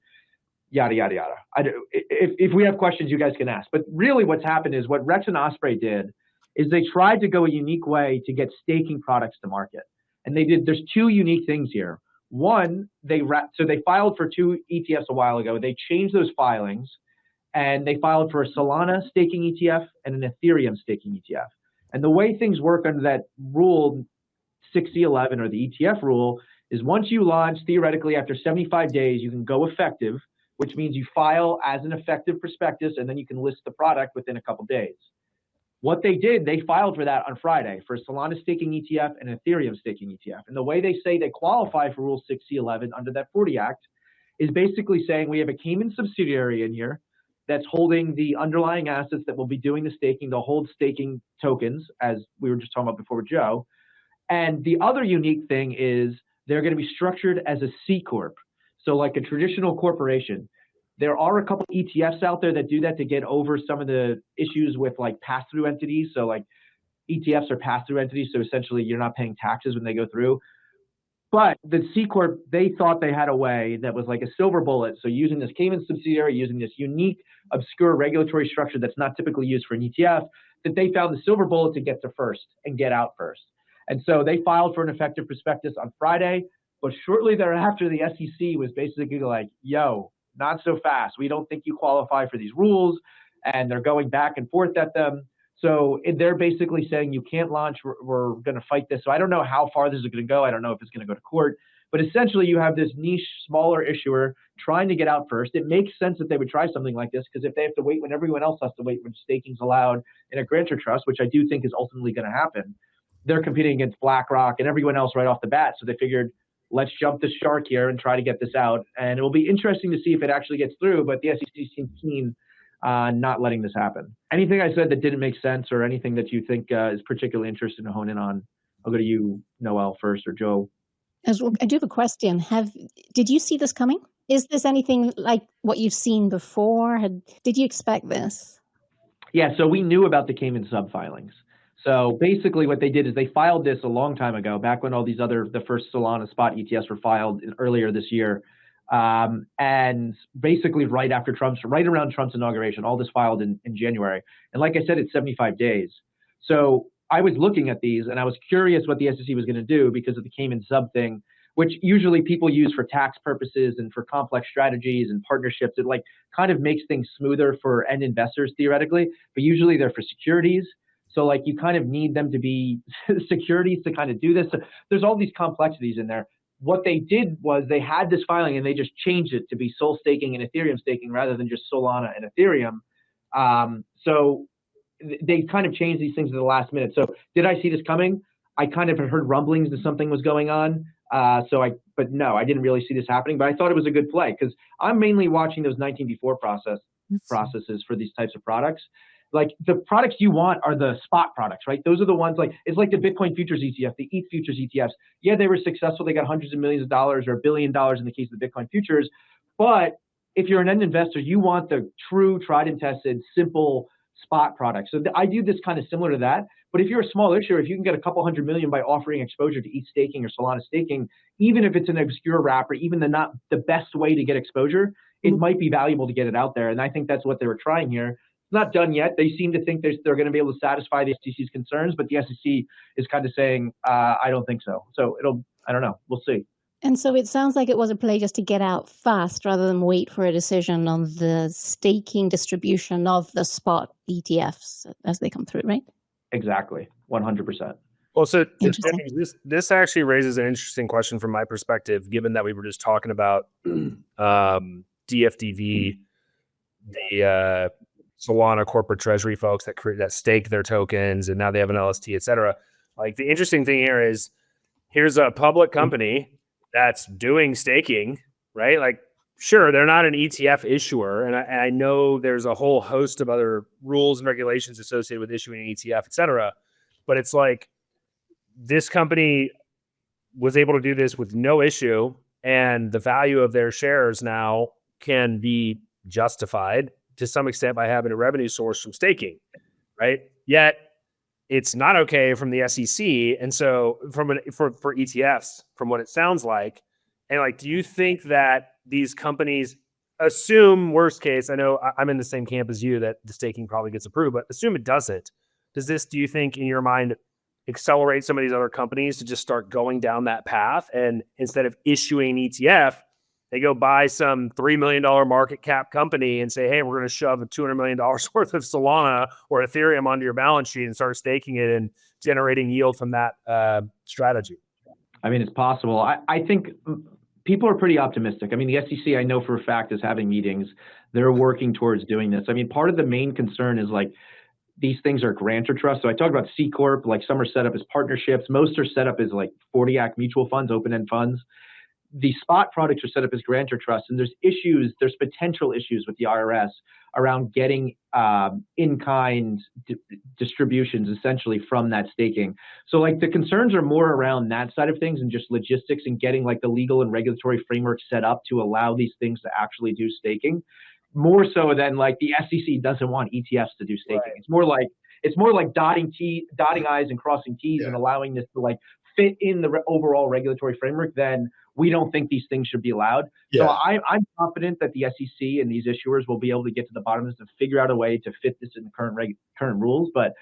yada, yada, yada. If we have questions, you guys can ask. But really what's happened is what Rex and Osprey did is they tried to go a unique way to get staking products to market. And there's two unique things here. One, they filed for two ETFs a while ago. They changed those filings, and they filed for a Solana staking ETF and an Ethereum staking ETF. And the way things work under that rule 6011 or the ETF rule is once you launch, theoretically after 75 days, you can go effective, which means you file as an effective prospectus, and then you can list the product within a couple days. What they did, they filed for that on Friday for a Solana staking ETF and Ethereum staking ETF. And the way they say they qualify for Rule 6011 under that 40 Act is basically saying we have a Cayman subsidiary in here that's holding the underlying assets that will be doing the staking. They'll hold staking tokens, as we were just talking about before with Joe. And the other unique thing is they're going to be structured as a C Corp. So like a traditional corporation. There are a couple ETFs out there that do that to get over some of the issues with like pass-through entities. So like ETFs are pass-through entities. So essentially you're not paying taxes when they go through. But the C Corp, they thought they had a way that was like a silver bullet. So using this Cayman subsidiary, using this unique, obscure regulatory structure that's not typically used for an ETF, that they found the silver bullet to get to first and get out first. And so they filed for an effective prospectus on Friday. But shortly thereafter, the SEC was basically like, yo, not so fast. We don't think you qualify for these rules. And they're going back and forth at them. So they're basically saying you can't launch. We're going to fight this. So I don't know how far this is going to go. I don't know if it's going to go to court. But essentially, you have this niche, smaller issuer trying to get out first. It makes sense that they would try something like this, because if they have to wait when everyone else has to wait when staking's allowed in a grantor trust, which I do think is ultimately going to happen, they're competing against BlackRock and everyone else right off the bat. So they figured, let's jump the shark here and try to get this out. And it will be interesting to see if it actually gets through. But the SEC seems keen not letting this happen. Anything I said that didn't make sense, or anything that you think is particularly interesting to hone in on? I'll go to you, Noelle, first, or Joe. As well, I do have a question. Did you see this coming? Is this anything like what you've seen before? Did you expect this? Yeah, so we knew about the Cayman sub filings. So basically what they did is they filed this a long time ago, back when all these the first Solana spot ETFs were filed earlier this year. And basically right around Trump's inauguration, all this filed in January. And like I said, it's 75 days. So I was looking at these and I was curious what the SEC was going to do because of the Cayman sub thing, which usually people use for tax purposes and for complex strategies and partnerships. It like kind of makes things smoother for end investors theoretically, but usually they're for securities. So like you kind of need them to be securities to kind of do this. So there's all these complexities in there. What they did was they had this filing and they just changed it to be Sol staking and Ethereum staking rather than just Solana and Ethereum. So they kind of changed these things at the last minute. So did I see this coming? I kind of had heard rumblings that something was going on. But no, I didn't really see this happening, but I thought it was a good play because I'm mainly watching those 19v4 processes for these types of products. Like the products you want are the spot products, right? Those are the ones it's like the Bitcoin futures ETF, the ETH futures ETFs. Yeah, they were successful. They got hundreds of millions of dollars or $1 billion in the case of the Bitcoin futures. But if you're an end investor, you want the true tried and tested, simple spot products. So I do this kind of similar to that. But if you're a small issuer, if you can get a couple $100 million by offering exposure to ETH staking or Solana staking, even if it's an obscure wrapper, even not the best way to get exposure, it might be valuable to get it out there. And I think that's what they were trying here. Not done yet. They seem to think they're going to be able to satisfy the SEC's concerns, but the SEC is kind of saying, I don't think so. So I don't know. We'll see. And so it sounds like it was a play just to get out fast rather than wait for a decision on the staking distribution of the spot ETFs as they come through, right? Exactly. 100%. Well, so this actually raises an interesting question from my perspective, given that we were just talking about DFDV, the Solana corporate treasury folks that stake their tokens, and now they have an LST, et cetera. Like the interesting thing here is here's a public company that's doing staking, right? Like, sure, they're not an ETF issuer. And I know there's a whole host of other rules and regulations associated with issuing an ETF, et cetera. But it's like this company was able to do this with no issue. And the value of their shares now can be justified to some extent by having a revenue source from staking, right? Yet it's not okay from the SEC, and so for ETFs, from what it sounds like, and like, do you think that these companies assume worst case? I know I'm in the same camp as you that the staking probably gets approved, but assume it doesn't. Does this, do you think, in your mind, accelerate some of these other companies to just start going down that path, and instead of issuing an ETF, they go buy some $3 million market cap company and say, hey, we're going to shove a $200 million worth of Solana or Ethereum onto your balance sheet and start staking it and generating yield from that strategy? I mean, it's possible. I think people are pretty optimistic. I mean, the SEC, I know for a fact, is having meetings. They're working towards doing this. I mean, part of the main concern is like these things are grantor trusts. So I talked about C Corp, like some are set up as partnerships. Most are set up as like 40 Act mutual funds, open-end funds. The spot products are set up as grantor trusts, and there's potential issues with the IRS around getting in-kind distributions essentially from that staking. So like the concerns are more around that side of things and just logistics and getting like the legal and regulatory framework set up to allow these things to actually do staking, more so than like the SEC doesn't want ETFs to do staking. Right. It's more like dotting I's and crossing T's and allowing this to like fit in the overall regulatory framework than we don't think these things should be allowed. Yeah. So I'm confident that the SEC and these issuers will be able to get to the bottom of this and figure out a way to fit this in the current rules. But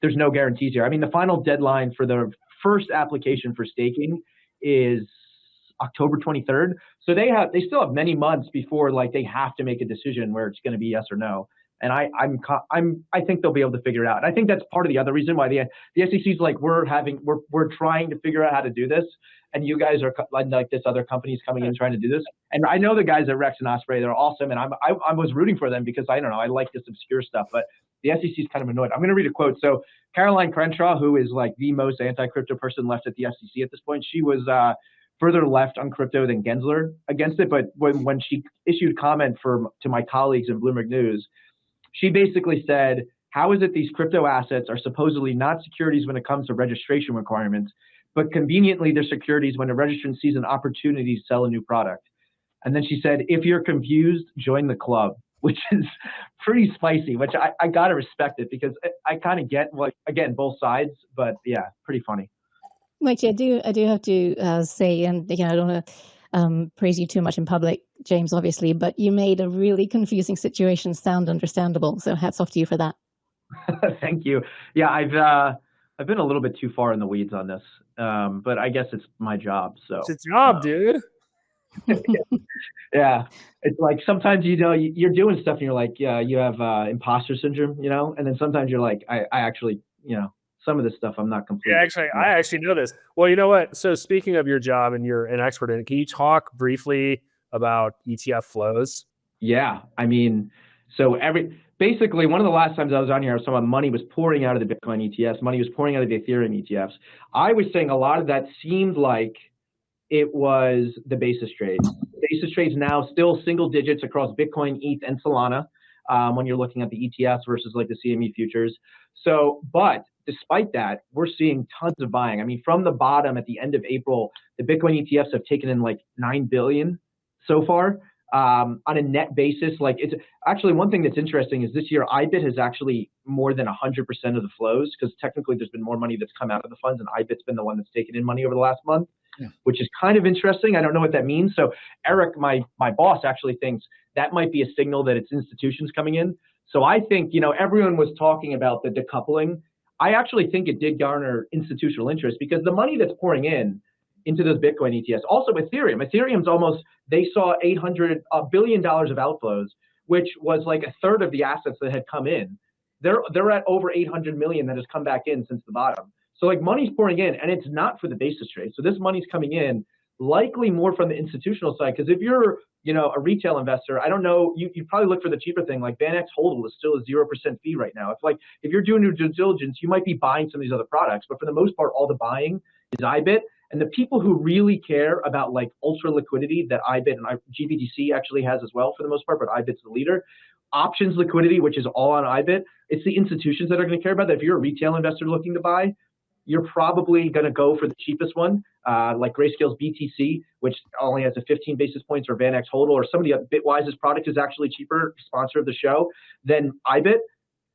there's no guarantees here. I mean, the final deadline for the first application for staking is October 23rd. So they still have many months before like they have to make a decision where it's going to be yes or no. And I think they'll be able to figure it out. And I think that's part of the other reason why the SEC's like we're trying to figure out how to do this, and you guys are like this other company's coming in trying to do this. And I know the guys at Rex and Osprey, they're awesome, and I was rooting for them because I don't know, I like this obscure stuff, but the SEC's kind of annoyed. I'm going to read a quote. So Caroline Crenshaw, who is like the most anti-crypto person left at the SEC at this point, she was further left on crypto than Gensler against it. But when she issued comment to my colleagues in Bloomberg News, she basically said, how is it these crypto assets are supposedly not securities when it comes to registration requirements, but conveniently they're securities when a registrant sees an opportunity to sell a new product? And then she said, if you're confused, join the club, which is pretty spicy, which I got to respect it because I kind of get, like, again, both sides, but yeah, pretty funny. Mike, I do have to say, and I don't want to praise you too much in public, James, obviously, but you made a really confusing situation sound understandable. So hats off to you for that. Thank you. Yeah, I've been a little bit too far in the weeds on this, but I guess it's my job. So it's a job, dude. Yeah, it's like sometimes you're doing stuff and you're like, yeah, you have imposter syndrome, and then sometimes you're like, I actually, some of this stuff I'm not completely. Yeah, I actually know this. Well, you know what? So speaking of your job and you're an expert in it, can you talk briefly about ETF flows? Yeah, I mean, so basically one of the last times I was on here, I was talking about money was pouring out of the Bitcoin ETFs, money was pouring out of the Ethereum ETFs. I was saying a lot of that seemed like it was the basis trade. Basis trades now still single digits across Bitcoin, ETH, and Solana when you're looking at the ETFs versus like the CME futures. So, but despite that, we're seeing tons of buying. I mean, from the bottom at the end of April, the Bitcoin ETFs have taken in like 9 billion so far on a net basis. Like, it's actually one thing that's interesting is this year IBIT has actually more than 100% of the flows, because technically there's been more money that's come out of the funds and IBIT's been the one that's taken in money over the last month, which is kind of interesting. I don't know what that means. So Eric, my boss, actually thinks that might be a signal that it's institutions coming in. So I think, everyone was talking about the decoupling. I actually think it did garner institutional interest because the money that's pouring into those Bitcoin ETFs, also Ethereum's almost, they saw $800 billion of outflows, which was like a third of the assets that had come in. They're at over 800 million that has come back in since the bottom. So like money's pouring in, and it's not for the basis trade. So this money's coming in likely more from the institutional side. Because if you're, a retail investor, I don't know, you probably look for the cheaper thing. Like VanEck Hodl is still a 0% fee right now. If you're doing your due diligence, you might be buying some of these other products, but for the most part, all the buying is IBIT. And the people who really care about like ultra liquidity that IBIT and GBTC actually has as well for the most part, but IBIT's the leader. Options liquidity, which is all on IBIT, it's the institutions that are going to care about that. If you're a retail investor looking to buy, you're probably going to go for the cheapest one, like Grayscale's BTC, which only has a 15 basis points, or VanEck Hodl, or some of the Bitwise's product is actually cheaper, sponsor of the show, than IBIT.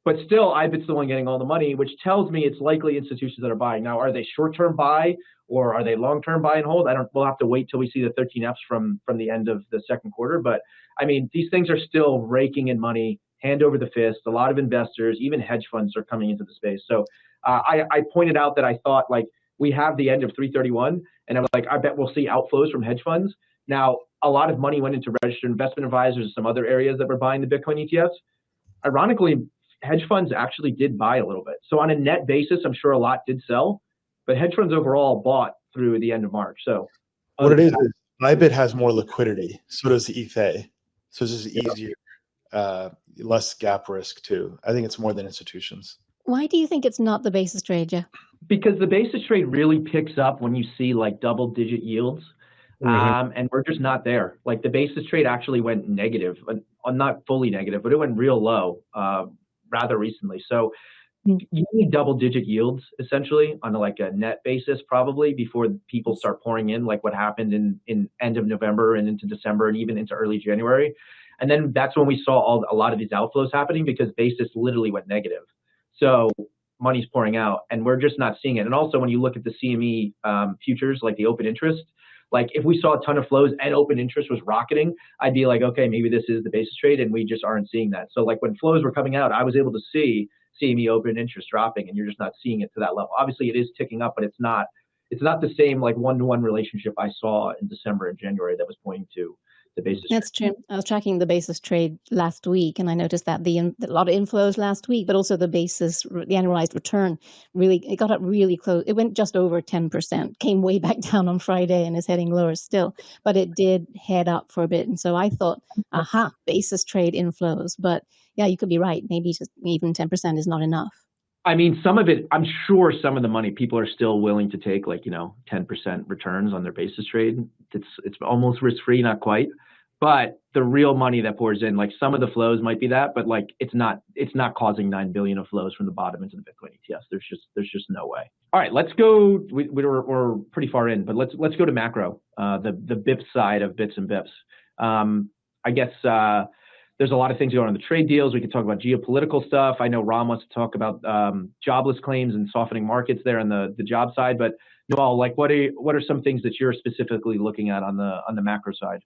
But still, IBIT's the one getting all the money, which tells me it's likely institutions that are buying. Now, are they short-term buy or are they long-term buy and hold? We'll have to wait till we see the 13Fs from the end of the second quarter. But I mean, these things are still raking in money, hand over the fist. A lot of investors, even hedge funds, are coming into the space. So I pointed out that I thought like we have the end of 331, and I was like, I bet we'll see outflows from hedge funds. Now, a lot of money went into registered investment advisors and some other areas that were buying the Bitcoin ETFs. Ironically, hedge funds actually did buy a little bit. So on a net basis, I'm sure a lot did sell, but hedge funds overall bought through the end of March. So what it is IBIT has more liquidity. So does the ETH. So it's just easier, less gap risk too. I think it's more than institutions. Why do you think it's not the basis trade, Jeff? Because the basis trade really picks up when you see like double-digit yields, and we're just not there. Like the basis trade actually went negative, not fully negative, but it went real low rather recently. So you need double-digit yields essentially on like a net basis probably before people start pouring in, like what happened in end of November and into December and even into early January. And then that's when we saw a lot of these outflows happening because basis literally went negative. So money's pouring out and we're just not seeing it. And also when you look at the CME futures, like the open interest, like if we saw a ton of flows and open interest was rocketing, I'd be like, okay, maybe this is the basis trade, and we just aren't seeing that. So like when flows were coming out, I was able to see CME open interest dropping, and you're just not seeing it to that level. Obviously it is ticking up, but it's not the same like one-to-one relationship I saw in December and January that was pointing to the basis That's trade. true. I was tracking the basis trade last week, and I noticed that a lot of inflows last week, but also the annualized return, it got up really close. It went just over 10%, came way back down on Friday and is heading lower still, but it did head up for a bit. And so I thought, basis trade inflows. But yeah, you could be right. Maybe just even 10% is not enough. I mean, some of it, I'm sure some of the money people are still willing to take, like, 10% returns on their basis trade. It's almost risk-free, not quite. But the real money that pours in, like some of the flows might be that, but like it's not causing 9 billion of flows from the bottom into the Bitcoin ETFs. There's just no way. All right, let's go. We're pretty far in, but let's go to macro, the Bips side of Bits and Bips. I guess there's a lot of things going on in the trade deals. We can talk about geopolitical stuff. I know Ram wants to talk about jobless claims and softening markets there on the job side. But Noelle, like what are some things that you're specifically looking at on the macro side?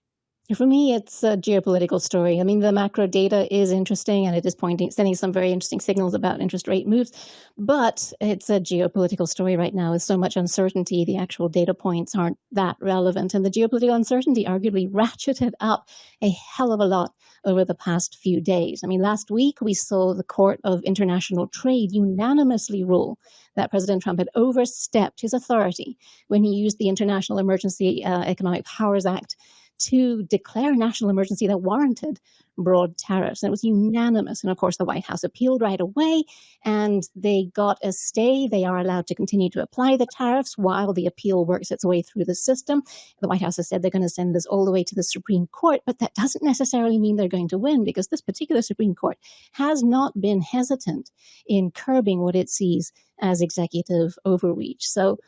For me, it's a geopolitical story. I mean, the macro data is interesting and it is sending some very interesting signals about interest rate moves, but it's a geopolitical story right now with so much uncertainty. The actual data points aren't that relevant, and the geopolitical uncertainty arguably ratcheted up a hell of a lot over the past few days. I mean, last week we saw the Court of International Trade unanimously rule that President Trump had overstepped his authority when he used the International Emergency Economic Powers Act to declare a national emergency that warranted broad tariffs. And it was unanimous. And of course, the White House appealed right away and they got a stay. They are allowed to continue to apply the tariffs while the appeal works its way through the system. The White House has said they're going to send this all the way to the Supreme Court, but that doesn't necessarily mean they're going to win, because this particular Supreme Court has not been hesitant in curbing what it sees as executive overreach. So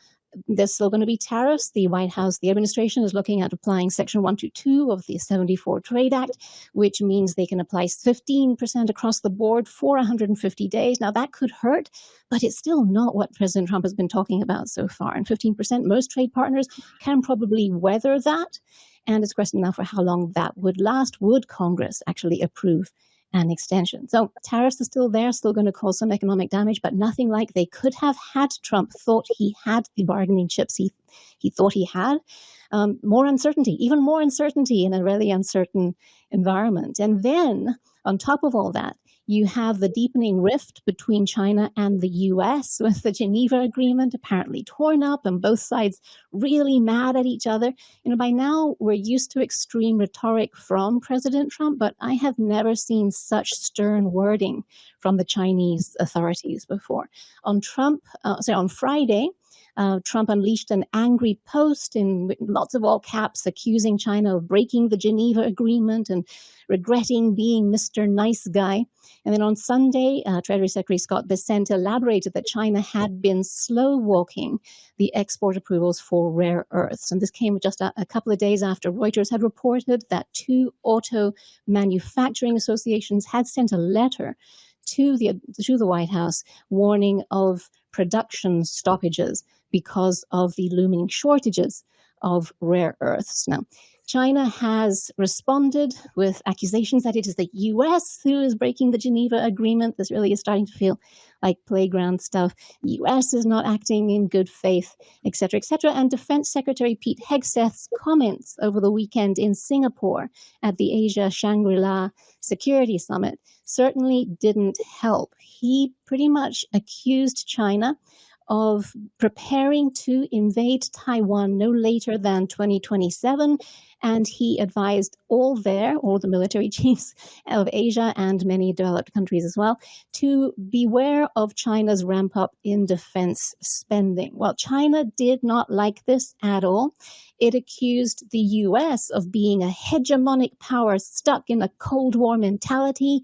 there's still going to be tariffs. The White House, the administration is looking at applying Section 122 of the 74 Trade Act, which means they can apply 15% across the board for 150 days. Now, that could hurt, but it's still not what President Trump has been talking about so far. And 15%, most trade partners can probably weather that. And it's a question now for how long that would last. Would Congress actually approve an extension? So tariffs are still there, still going to cause some economic damage, but nothing like they could have had Trump thought he had the bargaining chips he thought he had. More uncertainty, even more uncertainty in a really uncertain environment. And then on top of all that, You have the deepening rift between China and the US with the Geneva Agreement apparently torn up and both sides really mad at each other. By now we're used to extreme rhetoric from President Trump, but I have never seen such stern wording from the Chinese authorities before. On Friday, Trump unleashed an angry post in lots of all caps accusing China of breaking the Geneva Agreement and regretting being Mr. Nice Guy. And then on Sunday, Treasury Secretary Scott Bessent elaborated that China had been slow walking the export approvals for rare earths. And this came just a couple of days after Reuters had reported that 2 auto manufacturing associations had sent a letter to the White House warning of production stoppages because of the looming shortages of rare earths. Now, China has responded with accusations that it is the US who is breaking the Geneva Agreement. This really is starting to feel like playground stuff. The US is not acting in good faith, etc., etc. And Defense Secretary Pete Hegseth's comments over the weekend in Singapore at the Asia Shangri-La Security Summit certainly didn't help. He pretty much accused China of preparing to invade Taiwan no later than 2027. And he advised all the military chiefs of Asia and many developed countries as well, to beware of China's ramp up in defense spending. Well, China did not like this at all. It accused the US of being a hegemonic power stuck in a Cold War mentality,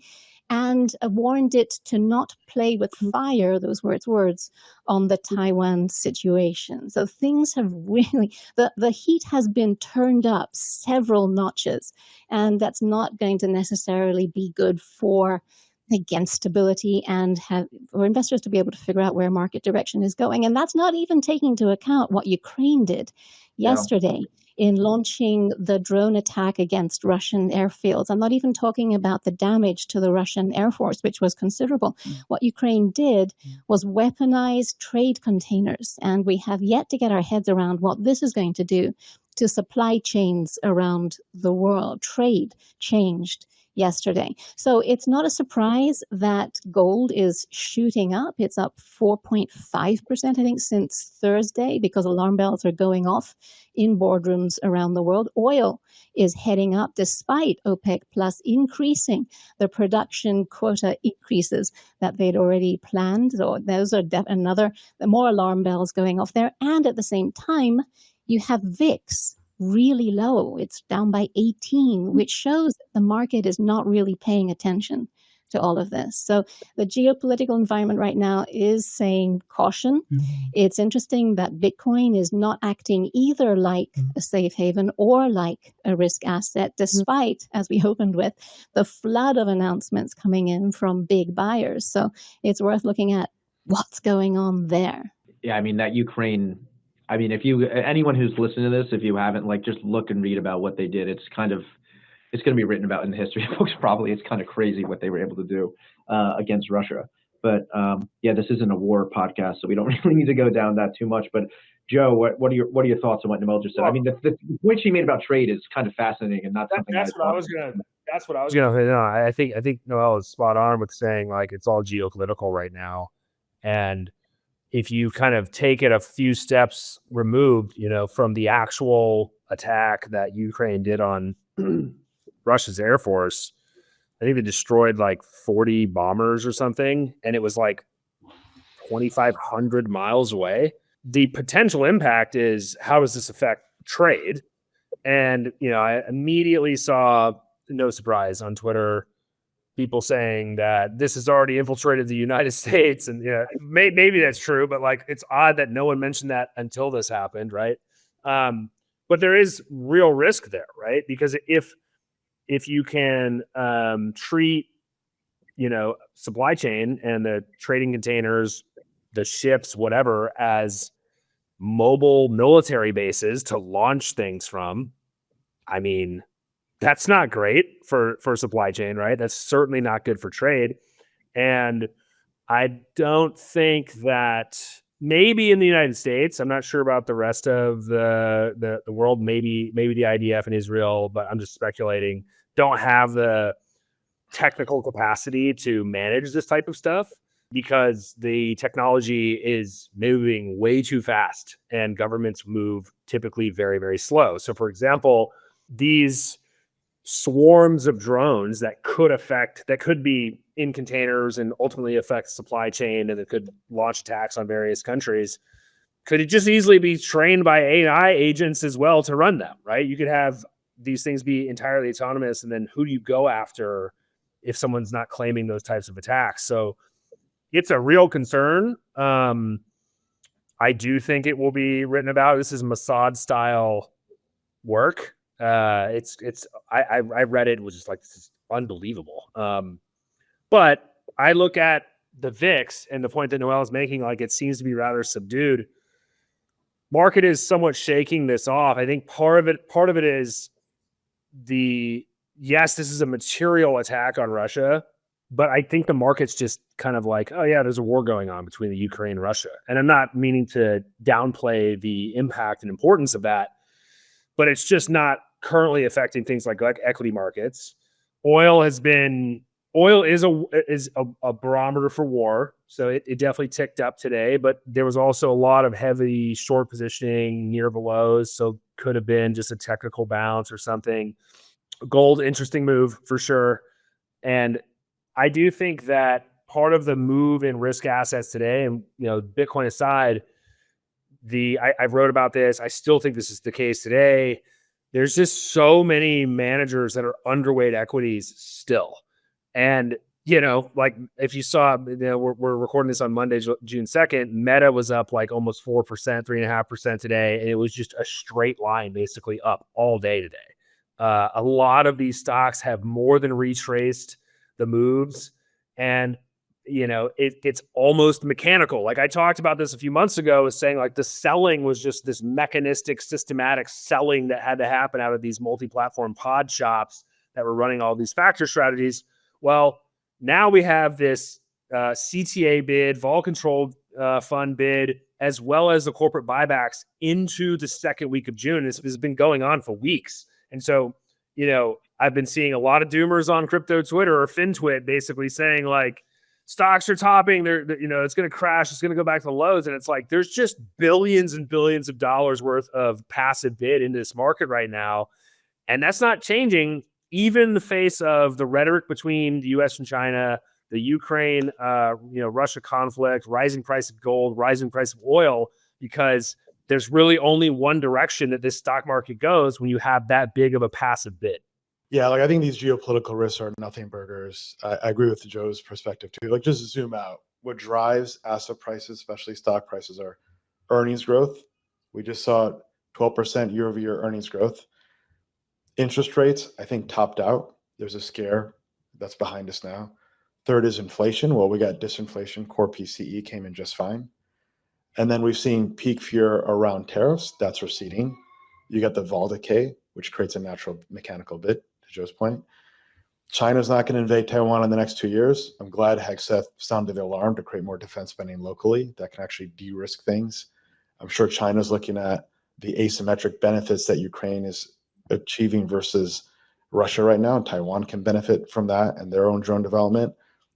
and warned it to not play with fire, those words, on the Taiwan situation. So things have really, the heat has been turned up several notches, and that's not going to necessarily be good for against stability and for investors to be able to figure out where market direction is going. And that's not even taking into account what Ukraine did yesterday in launching the drone attack against Russian airfields. I'm not even talking about the damage to the Russian Air Force, which was considerable. What Ukraine did was weaponize trade containers, and we have yet to get our heads around what this is going to do to supply chains around the world. Trade changed yesterday. So it's not a surprise that gold is shooting up. It's up 4.5%, I think, since Thursday, because alarm bells are going off in boardrooms around the world. Oil is heading up despite OPEC Plus increasing the production quota increases that they'd already planned. So those are more alarm bells going off there. And at the same time, you have VIX really low. It's down by 18, which shows that the market is not really paying attention to all of this. So the geopolitical environment right now is saying caution. It's interesting that Bitcoin is not acting either like a safe haven or like a risk asset, despite, as we opened with, the flood of announcements coming in from big buyers. So it's worth looking at what's going on there. Yeah, I mean, that Ukraine, if anyone who's listening to this, if you haven't, just look and read about what they did. It's going to be written about in the history books, probably. It's kind of crazy what they were able to do against Russia. But this isn't a war podcast, so we don't really need to go down that too much. But Joe, what are your thoughts on what Noelle just said? Well, the point she made about trade is kind of fascinating and not something that's what I was gonna say. No, I think Noelle is spot on with saying it's all geopolitical right now, and if you kind of take it a few steps removed, from the actual attack that Ukraine did on Russia's Air Force, I think they destroyed 40 bombers or something, and it was 2,500 miles away. The potential impact is, how does this affect trade? And, I immediately saw, no surprise, on Twitter, people saying that this has already infiltrated the United States. And maybe that's true, but it's odd that no one mentioned that until this happened, right? But there is real risk there, right? Because if you can treat, supply chain and the trading containers, the ships, whatever, as mobile military bases to launch things from, that's not great for supply chain, right? That's certainly not good for trade. And I don't think that maybe in the United States, I'm not sure about the rest of the world, maybe the IDF in Israel, but I'm just speculating, don't have the technical capacity to manage this type of stuff because the technology is moving way too fast and governments move typically very, very slow. So, for example, these swarms of drones that could be in containers and ultimately affect supply chain and that could launch attacks on various countries could it just easily be trained by AI agents as well to run them, right? You could have these things be entirely autonomous, and then who do you go after if someone's not claiming those types of attacks? So it's a real concern. I do think it will be written about. This is Mossad style work. I read it, was just like, this is unbelievable. But I look at the VIX and the point that Noelle is making, like it seems to be rather subdued. Market is somewhat shaking this off. I think part of it is yes, this is a material attack on Russia, but I think the market's just kind of like, oh yeah, there's a war going on between the Ukraine and Russia. And I'm not meaning to downplay the impact and importance of that, but it's just not currently affecting things like equity markets. Oil is a barometer for war. So it definitely ticked up today, but there was also a lot of heavy short positioning near the lows. So could have been just a technical bounce or something. Gold, interesting move for sure. And I do think that part of the move in risk assets today, and Bitcoin aside, I wrote about this. I still think this is the case today. There's just so many managers that are underweight equities still. And, like if you saw, we're recording this on Monday, June 2nd, Meta was up like almost 4%, 3.5% today. And it was just a straight line basically up all day today. A lot of these stocks have more than retraced the moves. And, it's almost mechanical. Like I talked about this a few months ago, was saying like the selling was just this mechanistic, systematic selling that had to happen out of these multi-platform pod shops that were running all these factor strategies. Well, now we have this CTA bid, vol controlled fund bid, as well as the corporate buybacks into the second week of June. This has been going on for weeks. And so, I've been seeing a lot of doomers on crypto Twitter or FinTwit basically saying like, stocks are topping, it's going to crash, it's going to go back to the lows. And it's like, there's just billions and billions of dollars worth of passive bid into this market right now. And that's not changing, even in the face of the rhetoric between the US and China, the Ukraine, Russia conflict, rising price of gold, rising price of oil, because there's really only one direction that this stock market goes when you have that big of a passive bid. Yeah, like I think these geopolitical risks are nothing burgers. I agree with Joe's perspective too. Like just zoom out. What drives asset prices, especially stock prices, are earnings growth. We just saw 12% year-over-year earnings growth. Interest rates, I think, topped out. There's a scare that's behind us now. Third is inflation. Well, we got disinflation. Core PCE came in just fine. And then we've seen peak fear around tariffs. That's receding. You got the vol decay, which creates a natural mechanical bid, to Joe's point. China's not going to invade Taiwan in the next 2 years. I'm glad Hegseth sounded the alarm to create more defense spending locally. That can actually de-risk things. I'm sure China's looking at the asymmetric benefits that Ukraine is achieving versus Russia right now, and Taiwan can benefit from that and their own drone development.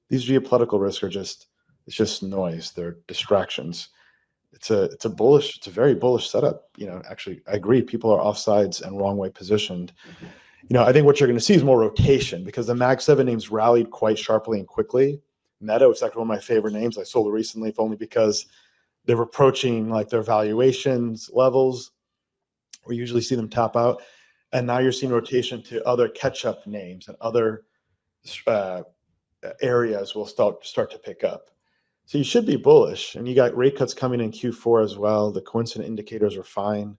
These geopolitical risks are just noise. They're distractions. It's a very bullish setup. Actually, I agree. People are offsides and wrong way positioned. I think what you're going to see is more rotation because the Mag 7 names rallied quite sharply and quickly. Meta, it's actually one of my favorite names. I sold it recently, if only because they're approaching like their valuations levels. We usually see them top out. And now you're seeing rotation to other catch-up names and other areas will start to pick up. So you should be bullish. And you got rate cuts coming in Q4 as well. The coincident indicators are fine.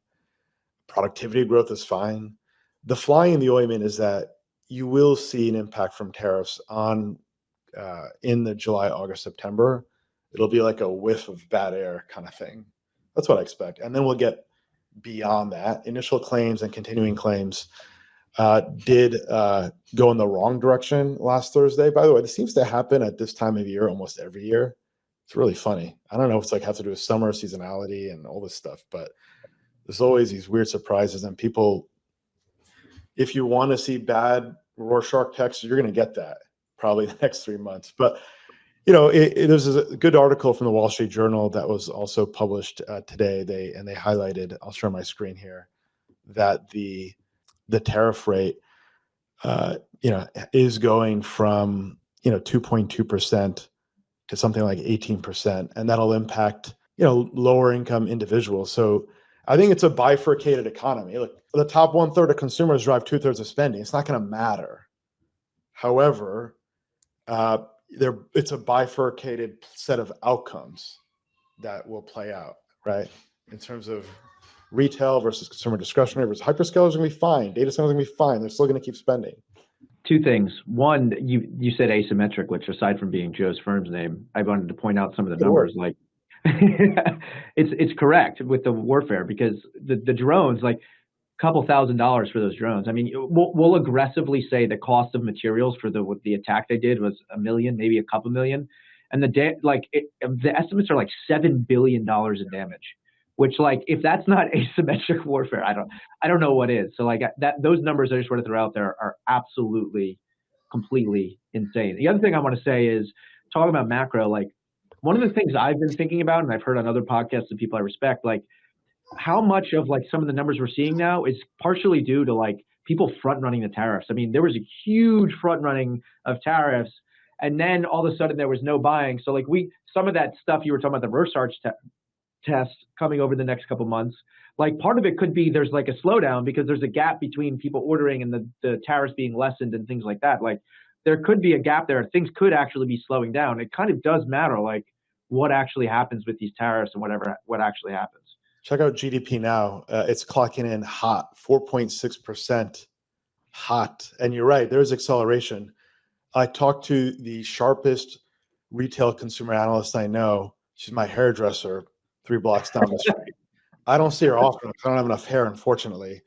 Productivity growth is fine. The fly in the ointment is that you will see an impact from tariffs on in the July, August, September. It'll be like a whiff of bad air kind of thing. That's what I expect. And then we'll get beyond that. Initial claims and continuing claims did go in the wrong direction last Thursday. By the way, this seems to happen at this time of year almost every year. It's really funny. I don't know if it's like have to do with summer seasonality and all this stuff, but there's always these weird surprises. And people, if you want to see bad Rorschach text, you're going to get that. probably the next 3 months. But there's a good article from the Wall Street Journal that was also published today. They highlighted. I'll share my screen here, that the tariff rate, is going from 2.2% to something like 18%, and that'll impact lower income individuals. So I think it's a bifurcated economy. Look, the top 1/3 of consumers drive 2/3 of spending. It's not going to matter. However, it's a bifurcated set of outcomes that will play out, right? In terms of retail versus consumer discretionary versus hyperscalers, going to be fine. Data centers are going to be fine. They're still going to keep spending. Two things. One, you said asymmetric, which aside from being Joe's firm's name, I wanted to point out some of the numbers. Like, it's correct with the warfare, because the drones, like a couple $1,000s for those drones. I mean, we'll aggressively say the cost of materials for the attack they did was $1 million, maybe a couple million, and the estimates are like $7 billion in damage. Which, like, if that's not asymmetric warfare, I don't know what is. So, like, those numbers I just wanted to throw out there are absolutely, completely insane. The other thing I want to say is, talking about macro, like, one of the things I've been thinking about, and I've heard on other podcasts of people I respect, like, how much of, like, some of the numbers we're seeing now is partially due to, like, people front running the tariffs. I mean, there was a huge front running of tariffs, and then all of a sudden there was no buying. So, like, some of that stuff you were talking about, the reverse arch test coming over the next couple months, like, part of it could be there's like a slowdown because there's a gap between people ordering and the tariffs being lessened and things like that. Like, there could be a gap there. Things could actually be slowing down. It kind of does matter, like, what actually happens with these tariffs and what actually happens. Check out GDP now. It's clocking in hot, 4.6% hot. And you're right, there's acceleration. I talked to the sharpest retail consumer analyst I know. She's my hairdresser 3 blocks down the street. I don't see her often because I don't have enough hair, unfortunately.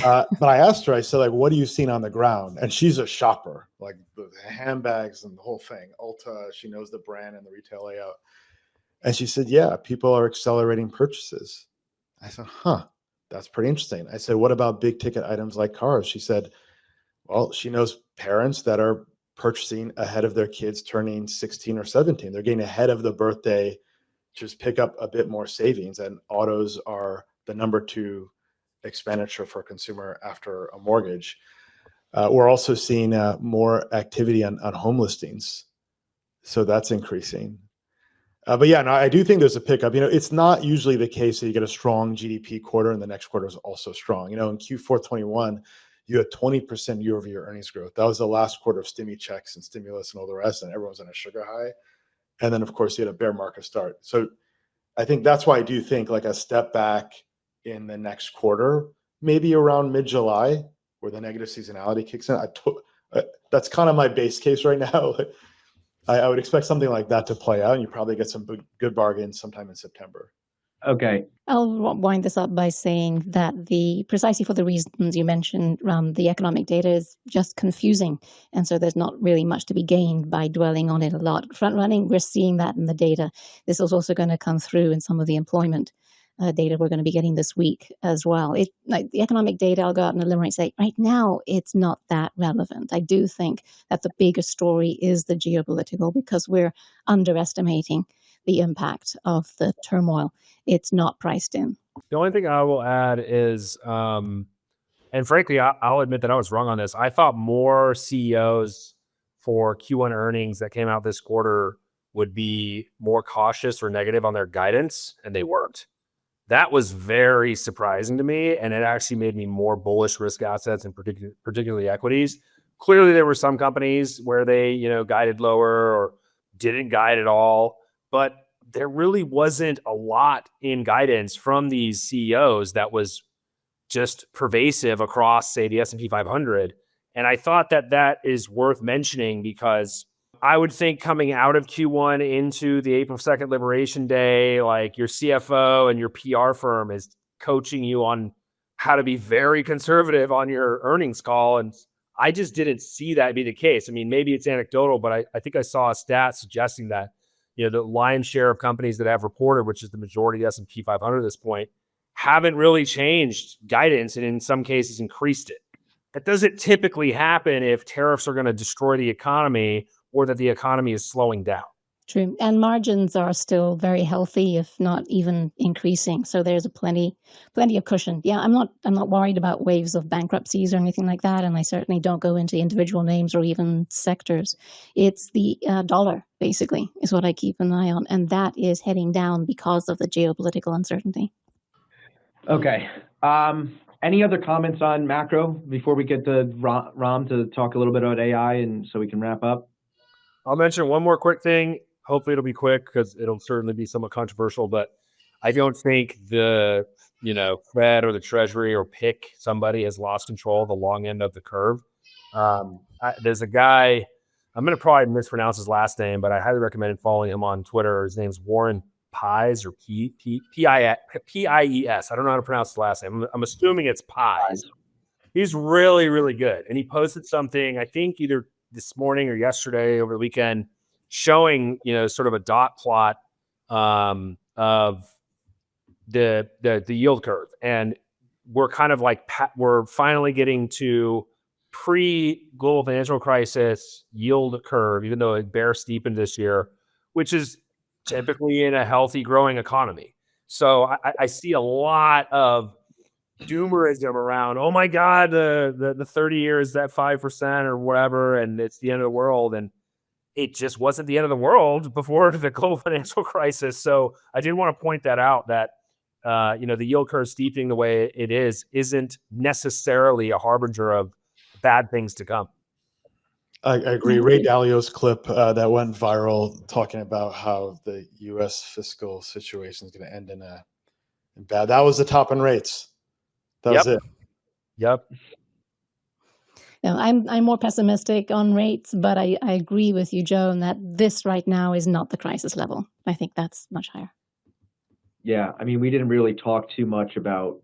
But I asked her, I said, like, what are you seeing on the ground? And she's a shopper, like the handbags and the whole thing. Ulta, she knows the brand and the retail layout. And she said, yeah, people are accelerating purchases. I said, that's pretty interesting. I said, what about big ticket items like cars? She said, well, she knows parents that are purchasing ahead of their kids turning 16 or 17. They're getting ahead of the birthday, just pick up a bit more savings, and autos are the number 2 expenditure for a consumer after a mortgage. We're also seeing more activity on home listings, so that's increasing. But yeah, no, I do think there's a pickup. It's not usually the case that you get a strong GDP quarter and the next quarter is also strong. In Q4 21, you had 20% year-over-year earnings growth. That was the last quarter of stimmy checks and stimulus and all the rest, and everyone's on a sugar high. And then, of course, you had a bear market start. So I think that's why I do think, like, a step back in the next quarter, maybe around mid-July, where the negative seasonality kicks in. That's kind of my base case right now. I would expect something like that to play out, and you probably get some good bargains sometime in September. Okay. I'll wind this up by saying that precisely for the reasons you mentioned, the economic data is just confusing. And so there's not really much to be gained by dwelling on it a lot. Front running, we're seeing that in the data. This is also going to come through in some of the employment data we're going to be getting this week as well. Like the economic data, I'll go out on a limb and say, right now, it's not that relevant. I do think that the bigger story is the geopolitical, because we're underestimating the impact of the turmoil. It's not priced in. The only thing I will add is, and frankly, I'll admit that I was wrong on this. I thought more CEOs for Q1 earnings that came out this quarter would be more cautious or negative on their guidance, and they weren't. That was very surprising to me, and it actually made me more bullish risk assets and particularly equities. Clearly, there were some companies where they, guided lower or didn't guide at all, but there really wasn't a lot in guidance from these CEOs that was just pervasive across, say, the S&P 500. And I thought that is worth mentioning, because I would think coming out of Q1 into the April 2nd Liberation Day, like, your CFO and your PR firm is coaching you on how to be very conservative on your earnings call. And I just didn't see that be the case. I mean, maybe it's anecdotal, but I think I saw a stat suggesting that, the lion's share of companies that have reported, which is the majority of the S&P 500 at this point, haven't really changed guidance, and in some cases increased it. That doesn't typically happen if tariffs are going to destroy the economy or that the economy is slowing down. True. And margins are still very healthy, if not even increasing. So there's a plenty of cushion. Yeah, I'm not worried about waves of bankruptcies or anything like that. And I certainly don't go into individual names or even sectors. It's the dollar, basically, is what I keep an eye on. And that is heading down because of the geopolitical uncertainty. Okay. Any other comments on macro before we get to Ram to talk a little bit about AI and so we can wrap up? I'll mention one more quick thing. Hopefully it'll be quick because it'll certainly be somewhat controversial, but I don't think the, Fed or the Treasury or pick somebody has lost control of the long end of the curve. There's a guy, I'm going to probably mispronounce his last name, but I highly recommend following him on Twitter. His name's Warren Pies or Pies. I don't know how to pronounce his last name. I'm assuming it's Pies. He's really, really good. And he posted something, I think either this morning or yesterday over the weekend, showing sort of a dot plot of the yield curve, and we're kind of like we're finally getting to pre-global financial crisis yield curve, even though it bear steepened this year, which is typically in a healthy growing economy. So I see a lot of doomerism around, oh my God, the 30 years at 5% or whatever, and it's the end of the world. And it just wasn't the end of the world before the global financial crisis. So I did want to point that out, that the yield curve steepening the way it isn't necessarily a harbinger of bad things to come. I agree. Ray Dalio's clip that went viral talking about how the U.S. fiscal situation is going to end in bad. That was the top in rates. That was it. Yep. I'm more pessimistic on rates, but I agree with you, Joe, in that this right now is not the crisis level. I think that's much higher. Yeah, I mean, we didn't really talk too much about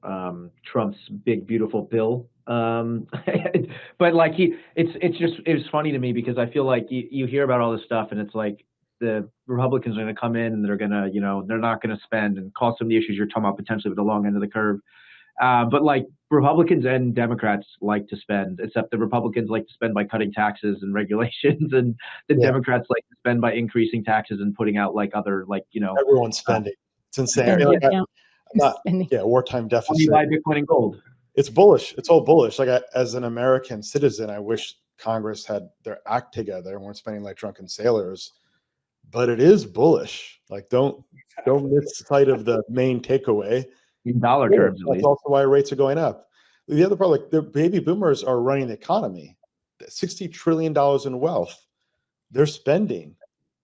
Trump's big beautiful bill, but like it's funny to me because I feel like you hear about all this stuff and it's like the Republicans are going to come in and they're going to they're not going to spend and cause some of the issues you're talking about potentially with the long end of the curve. But like Republicans and Democrats like to spend, except the Republicans like to spend by cutting taxes and regulations, and the Democrats like to spend by increasing taxes and putting out like other everyone's spending. It's insane. Wartime deficit. You buy Bitcoin and gold. It's bullish. It's all bullish. Like as an American citizen, I wish Congress had their act together and weren't spending like drunken sailors. But it is bullish. Like don't miss sight of the main takeaway. In dollar terms, at that's least. also why rates are going up. The other part, like the baby boomers are running the economy. $60 trillion in wealth. They're spending.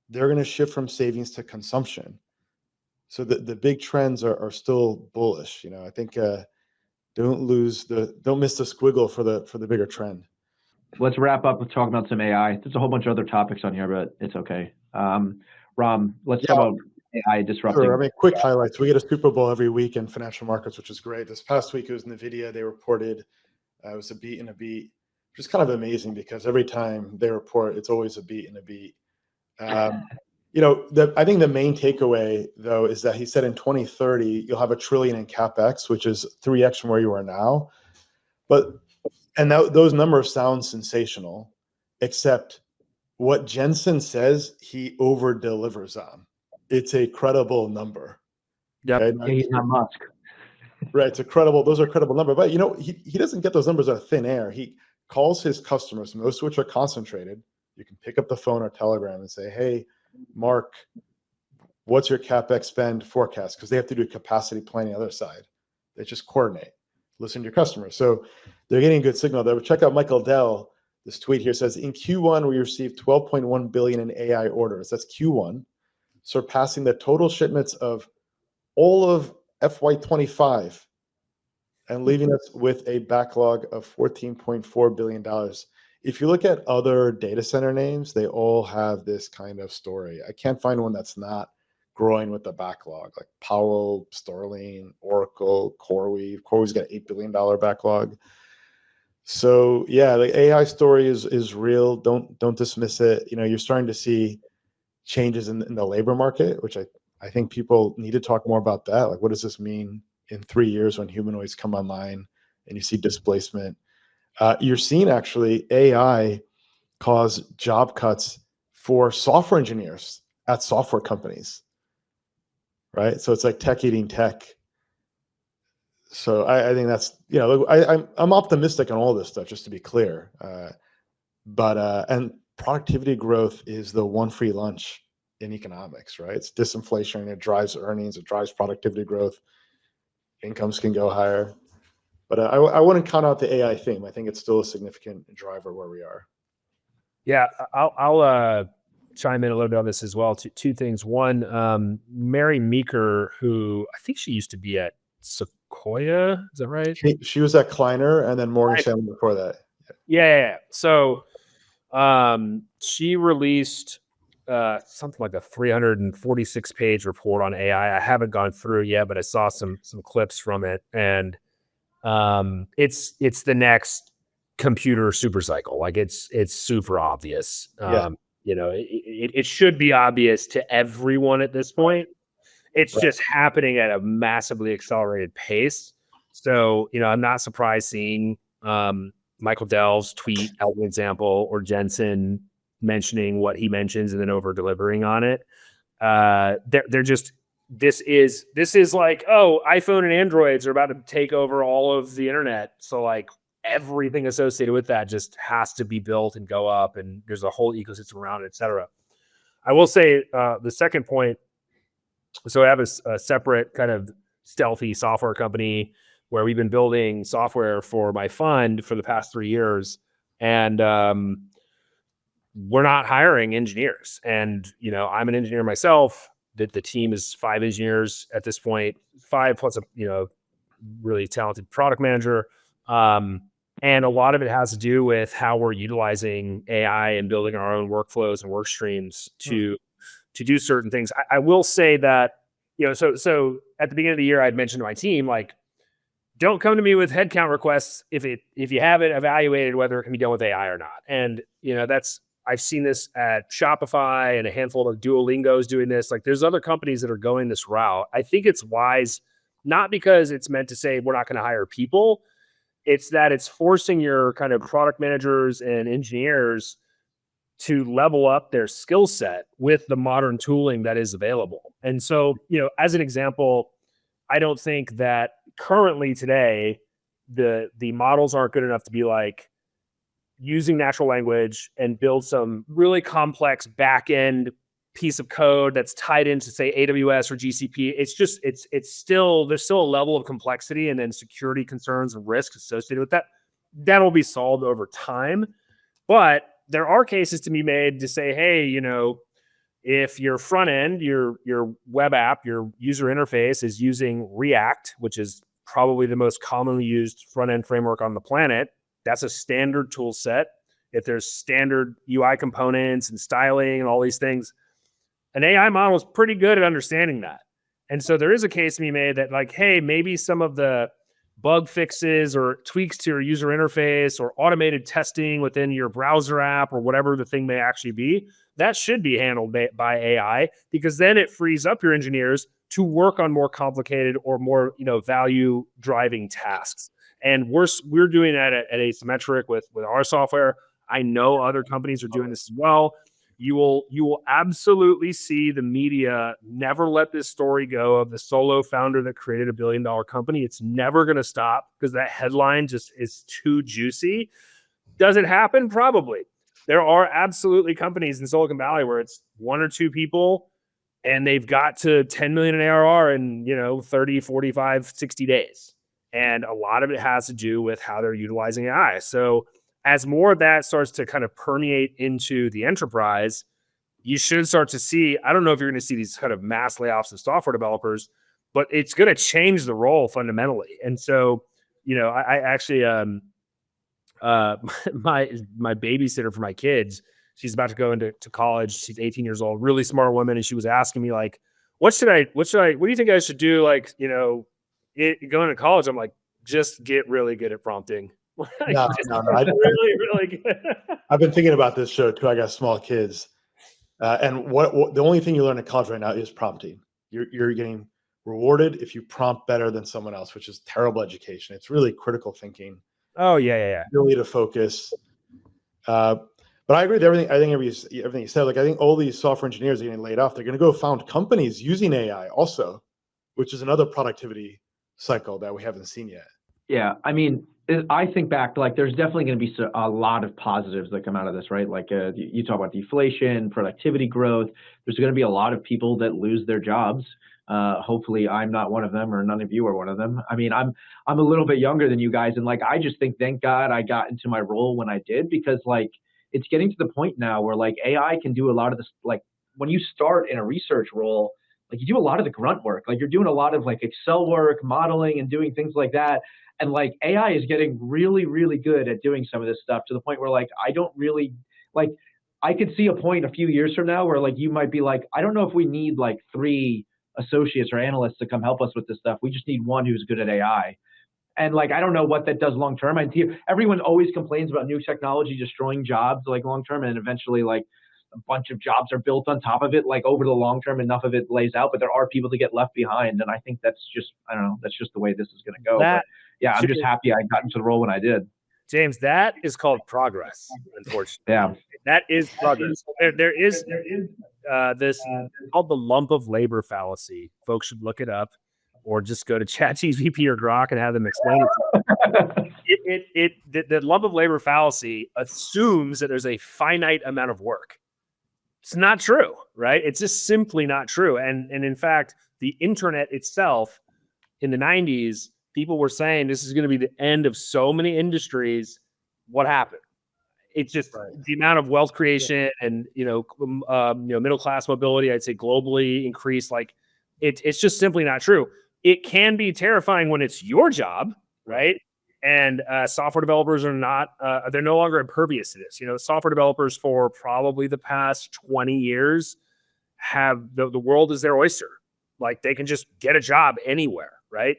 They're going to shift from savings to consumption. So the big trends are still bullish. I think don't miss the squiggle for the bigger trend. Let's wrap up with talking about some AI. There's a whole bunch of other topics on here, but it's okay. Ram, let's talk about AI disrupting. Sure. I mean, quick highlights. We get a Super Bowl every week in financial markets, which is great. This past week it was NVIDIA. They reported it was a beat and a beat, which is kind of amazing because every time they report, it's always a beat and a beat. I think the main takeaway, though, is that he said in 2030, you'll have $1 trillion in CapEx, which is 3x from where you are now. Those numbers sound sensational, except what Jensen says, he over delivers on. It's a credible number. Yeah, okay? He's not Musk. Right. Those are credible numbers. But, he doesn't get those numbers out of thin air. He calls his customers, most of which are concentrated. You can pick up the phone or Telegram and say, hey, Mark, what's your CapEx spend forecast? Because they have to do capacity planning on the other side. They just coordinate, listen to your customers. So they're getting a good signal there. But check out Michael Dell. This tweet here says, in Q1, we received 12.1 billion in AI orders. That's Q1, surpassing the total shipments of all of FY25 and leaving us with a backlog of $14.4 billion. If you look at other data center names, they all have this kind of story. I can't find one that's not growing with the backlog, like Powell, Sterling, Oracle, CoreWeave. CoreWeave's got an $8 billion backlog. So yeah, the AI story is real. Don't dismiss it. You're starting to see changes in the labor market, which I think people need to talk more about that. Like, what does this mean in 3 years when humanoids come online and you see displacement? You're seeing actually AI cause job cuts for software engineers at software companies, right? So it's like tech eating tech. So I think that's, look, I'm optimistic on all this stuff, just to be clear. And productivity growth is the one free lunch in economics, right? It's disinflation. It drives earnings. It drives productivity growth. Incomes can go higher. But I wouldn't count out the AI theme. I think it's still a significant driver where we are. Yeah, I'll chime in a little bit on this as well. Two things. One, Mary Meeker, who I think she used to be at Sequoia. Is that right? She was at Kleiner and then Morgan Stanley before that. Yeah. So she released something like a 346-page report on AI. I haven't gone through yet, but I saw some clips from it, and it's the next computer super cycle. Like it's super obvious. It should be obvious to everyone at this point. It's just happening at a massively accelerated pace. So, I'm not surprised seeing Michael Dell's tweet as an example, or Jensen mentioning what he mentions and then over delivering on it. They're just, this is like, oh, iPhone and Androids are about to take over all of the internet. So like everything associated with that just has to be built and go up, and there's a whole ecosystem around it, et cetera. I will say the second point. So I have a separate kind of stealthy software company where we've been building software for my fund for the past 3 years. And we're not hiring engineers. And, I'm an engineer myself. The team is 5 engineers at this point, 5 plus a, really talented product manager. And a lot of it has to do with how we're utilizing AI and building our own workflows and work streams to do certain things. I will say that, so at the beginning of the year, I'd mentioned to my team, like, don't come to me with headcount requests if you haven't evaluated whether it can be done with AI or not. And, I've seen this at Shopify and a handful of Duolingos doing this. Like, there's other companies that are going this route. I think it's wise, not because it's meant to say we're not going to hire people. It's that it's forcing your kind of product managers and engineers to level up their skill set with the modern tooling that is available. And so, as an example, I don't think that currently today, the models aren't good enough to be like using natural language and build some really complex back-end piece of code that's tied into, say, AWS or GCP. It's just, there's still a level of complexity and then security concerns and risks associated with that. That'll be solved over time. But there are cases to be made to say, hey, if your front end, your web app, your user interface is using React, which is probably the most commonly used front end framework on the planet, that's a standard tool set. If there's standard UI components and styling and all these things, an AI model is pretty good at understanding that. And so there is a case to be made that, like, hey, maybe some of the bug fixes or tweaks to your user interface or automated testing within your browser app or whatever the thing may actually be, that should be handled by AI, because then it frees up your engineers to work on more complicated or more, value driving tasks. And we're doing that at Asymmetric with our software. I know other companies are doing this as well. You will absolutely see the media never let this story go of the solo founder that created $1 billion company. It's never going to stop because that headline just is too juicy. Does it happen? Probably. There are absolutely companies in Silicon Valley where it's 1 or 2 people and they've got to 10 million in ARR in, 30, 45, 60 days. And a lot of it has to do with how they're utilizing AI. So as more of that starts to kind of permeate into the enterprise, you should start to see, I don't know if you're going to see these kind of mass layoffs of software developers, but it's going to change the role fundamentally. And so, I actually, my babysitter for my kids, she's about to go into college. She's 18 years old, really smart woman. And she was asking me, like, what do you think I should do? Like, going to college, I'm like, just get really good at prompting. No, really good. I've been thinking about this show too. I got small kids, and what the only thing you learn in college right now is prompting. You're getting rewarded if you prompt better than someone else, which is terrible education. It's really critical thinking. Oh yeah. ability to focus. But I agree with everything. I think everything you said. Like I think all these software engineers are getting laid off. They're going to go found companies using AI also, which is another productivity cycle that we haven't seen yet. Yeah, I mean, I think back to like there's definitely going to be a lot of positives that come out of this, right? Like you talk about deflation, productivity growth. There's going to be a lot of people that lose their jobs. Hopefully, I'm not one of them, or none of you are one of them. I mean, I'm a little bit younger than you guys, and like I just think, thank God I got into my role when I did, because like it's getting to the point now where like AI can do a lot of this. Like when you start in a research role, like you do a lot of the grunt work. Like you're doing a lot of like Excel work, modeling, and doing things like that. And like AI is getting really, really good at doing some of this stuff to the point where like I don't really like. I could see a point a few years from now where like you might be like, I don't know if we need like 3 associates or analysts to come help us with this stuff. We just need one who's good at AI. And like I don't know what that does long term. Everyone always complains about new technology destroying jobs like long term, and eventually like a bunch of jobs are built on top of it. Like over the long term, enough of it lays out, but there are people that get left behind. And I think that's just, I don't know, that's just the way this is going to go. But yeah, I'm just happy I got into the role when I did. James, that is called progress, unfortunately. Yeah. That is progress. There is this called the lump of labor fallacy. Folks should look it up, or just go to ChatGPT or Grok and have them explain it to you. The lump of labor fallacy assumes that there's a finite amount of work. It's not true, right? It's just simply not true. And in fact, the internet itself in the 90s, people were saying this is going to be the end of so many industries. What happened? It's just the amount of wealth creation and middle class mobility, I'd say globally increased. Like it's just simply not true. It can be terrifying when it's your job, right? And software developers are not, they're no longer impervious to this. Software developers for probably the past 20 years have the world is their oyster. Like they can just get a job anywhere, right?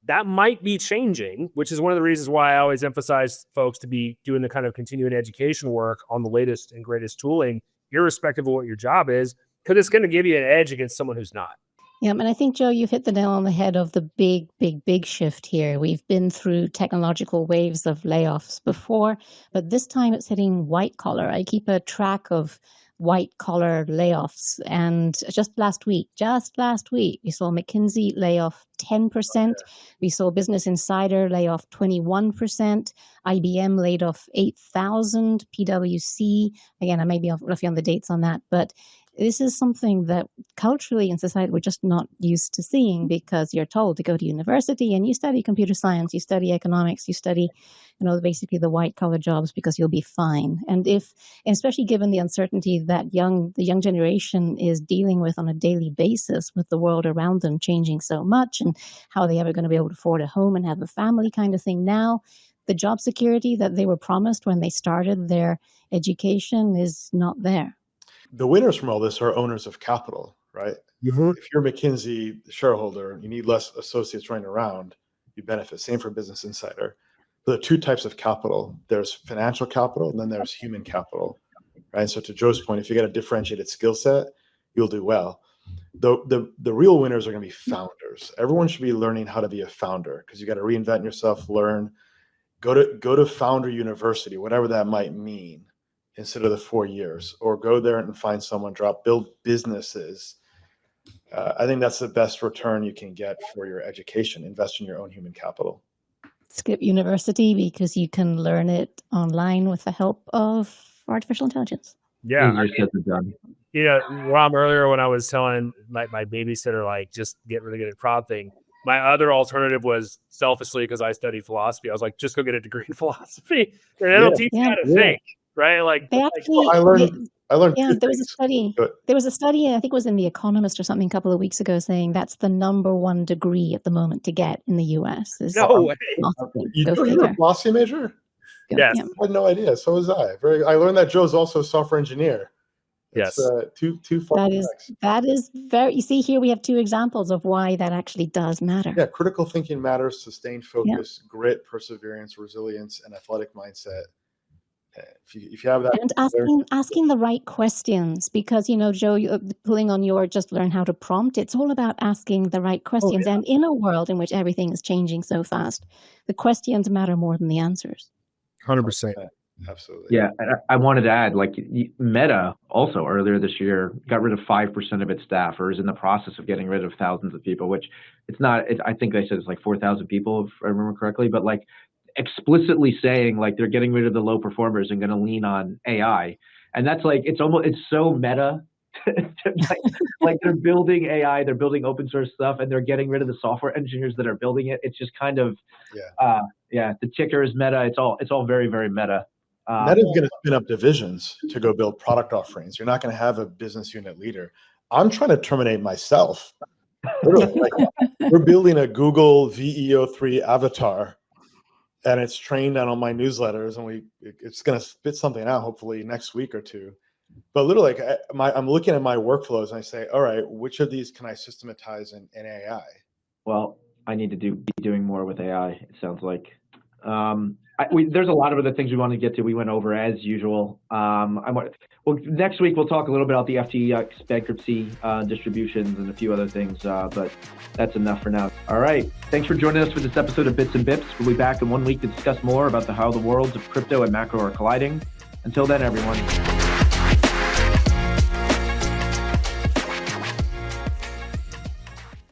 That might be changing, which is one of the reasons why I always emphasize folks to be doing the kind of continuing education work on the latest and greatest tooling, irrespective of what your job is, because it's going to give you an edge against someone who's not. Yeah, and I think, Joe, you've hit the nail on the head of the big shift here. We've been through technological waves of layoffs before, but this time it's hitting white collar. I keep a track of white collar layoffs, and just last week, we saw McKinsey lay off 10%. We saw Business Insider lay off 21%. IBM laid off 8,000. PwC, again, I may be roughly on the dates on that, but this is something that culturally in society we're just not used to seeing, because you're told to go to university and you study computer science, you study economics, you study, basically the white collar jobs because you'll be fine. And especially given the uncertainty that the young generation is dealing with on a daily basis, with the world around them changing so much, and how are they ever going to be able to afford a home and have a family kind of thing. Now, the job security that they were promised when they started their education is not there. The winners from all this are owners of capital, right? Mm-hmm. If you're a McKinsey shareholder, you need less associates running around, you benefit. Same for Business Insider. There are 2 types of capital. There's financial capital, and then there's human capital, right? So to Joe's point, if you got a differentiated skill set, you'll do well. The real winners are going to be founders. Everyone should be learning how to be a founder, because you got to reinvent yourself, learn, go to founder university, whatever that might mean, instead of the 4 years, or go there and find someone, build businesses. I think that's the best return you can get for your education. Invest in your own human capital. Skip university because you can learn it online with the help of artificial intelligence. Yeah. Ram, earlier when I was telling my babysitter, like, just get really good at prompting, my other alternative was selfishly, because I studied philosophy, I was like, just go get a degree in philosophy. And it'll teach you how to think. Right, like they actually. I learned. Yeah, there was a study. There was a study. I think it was in The Economist or something a couple of weeks ago, saying that's the #1 degree at the moment to get in the U.S. No way. You were a philosophy major? Yes. Yeah. I had no idea. So was I. I learned that Joe's also a software engineer. Yes. Too far. That is very. You see, here we have 2 examples of why that actually does matter. Yeah, critical thinking matters. Sustained focus, grit, perseverance, resilience, and athletic mindset. If you have that, And asking the right questions, because Joe, pulling on your just learn how to prompt. It's all about asking the right questions, and in a world in which everything is changing so fast, the questions matter more than the answers. 100%. Absolutely. Yeah, and I wanted to add, like Meta also earlier this year got rid of 5% of its staff, or is in the process of getting rid of thousands of people. Which it's not. I think they said it's like 4,000 people, if I remember correctly. But like explicitly saying like they're getting rid of the low performers and going to lean on AI, and that's like it's so meta. like they're building AI, they're building open source stuff, and they're getting rid of the software engineers that are building it. It's just kind of the ticker is Meta. It's all very, very meta. Meta's going to spin up divisions to go build product offerings. You're not going to have a business unit leader. I'm trying to terminate myself. Literally, we're building a Google VEO3 avatar, and it's trained on all my newsletters, and it's going to spit something out hopefully next week or two. But literally, I'm looking at my workflows and I say, all right, which of these can I systematize in AI? Well, I need to be doing more with AI. It sounds like. There's a lot of other things we want to get to. We went over as usual. Next week we'll talk a little bit about the FTX bankruptcy distributions and a few other things, but that's enough for now. All right. Thanks for joining us for this episode of Bits and Bips. We'll be back in 1 week to discuss more about how the worlds of crypto and macro are colliding. Until then, everyone.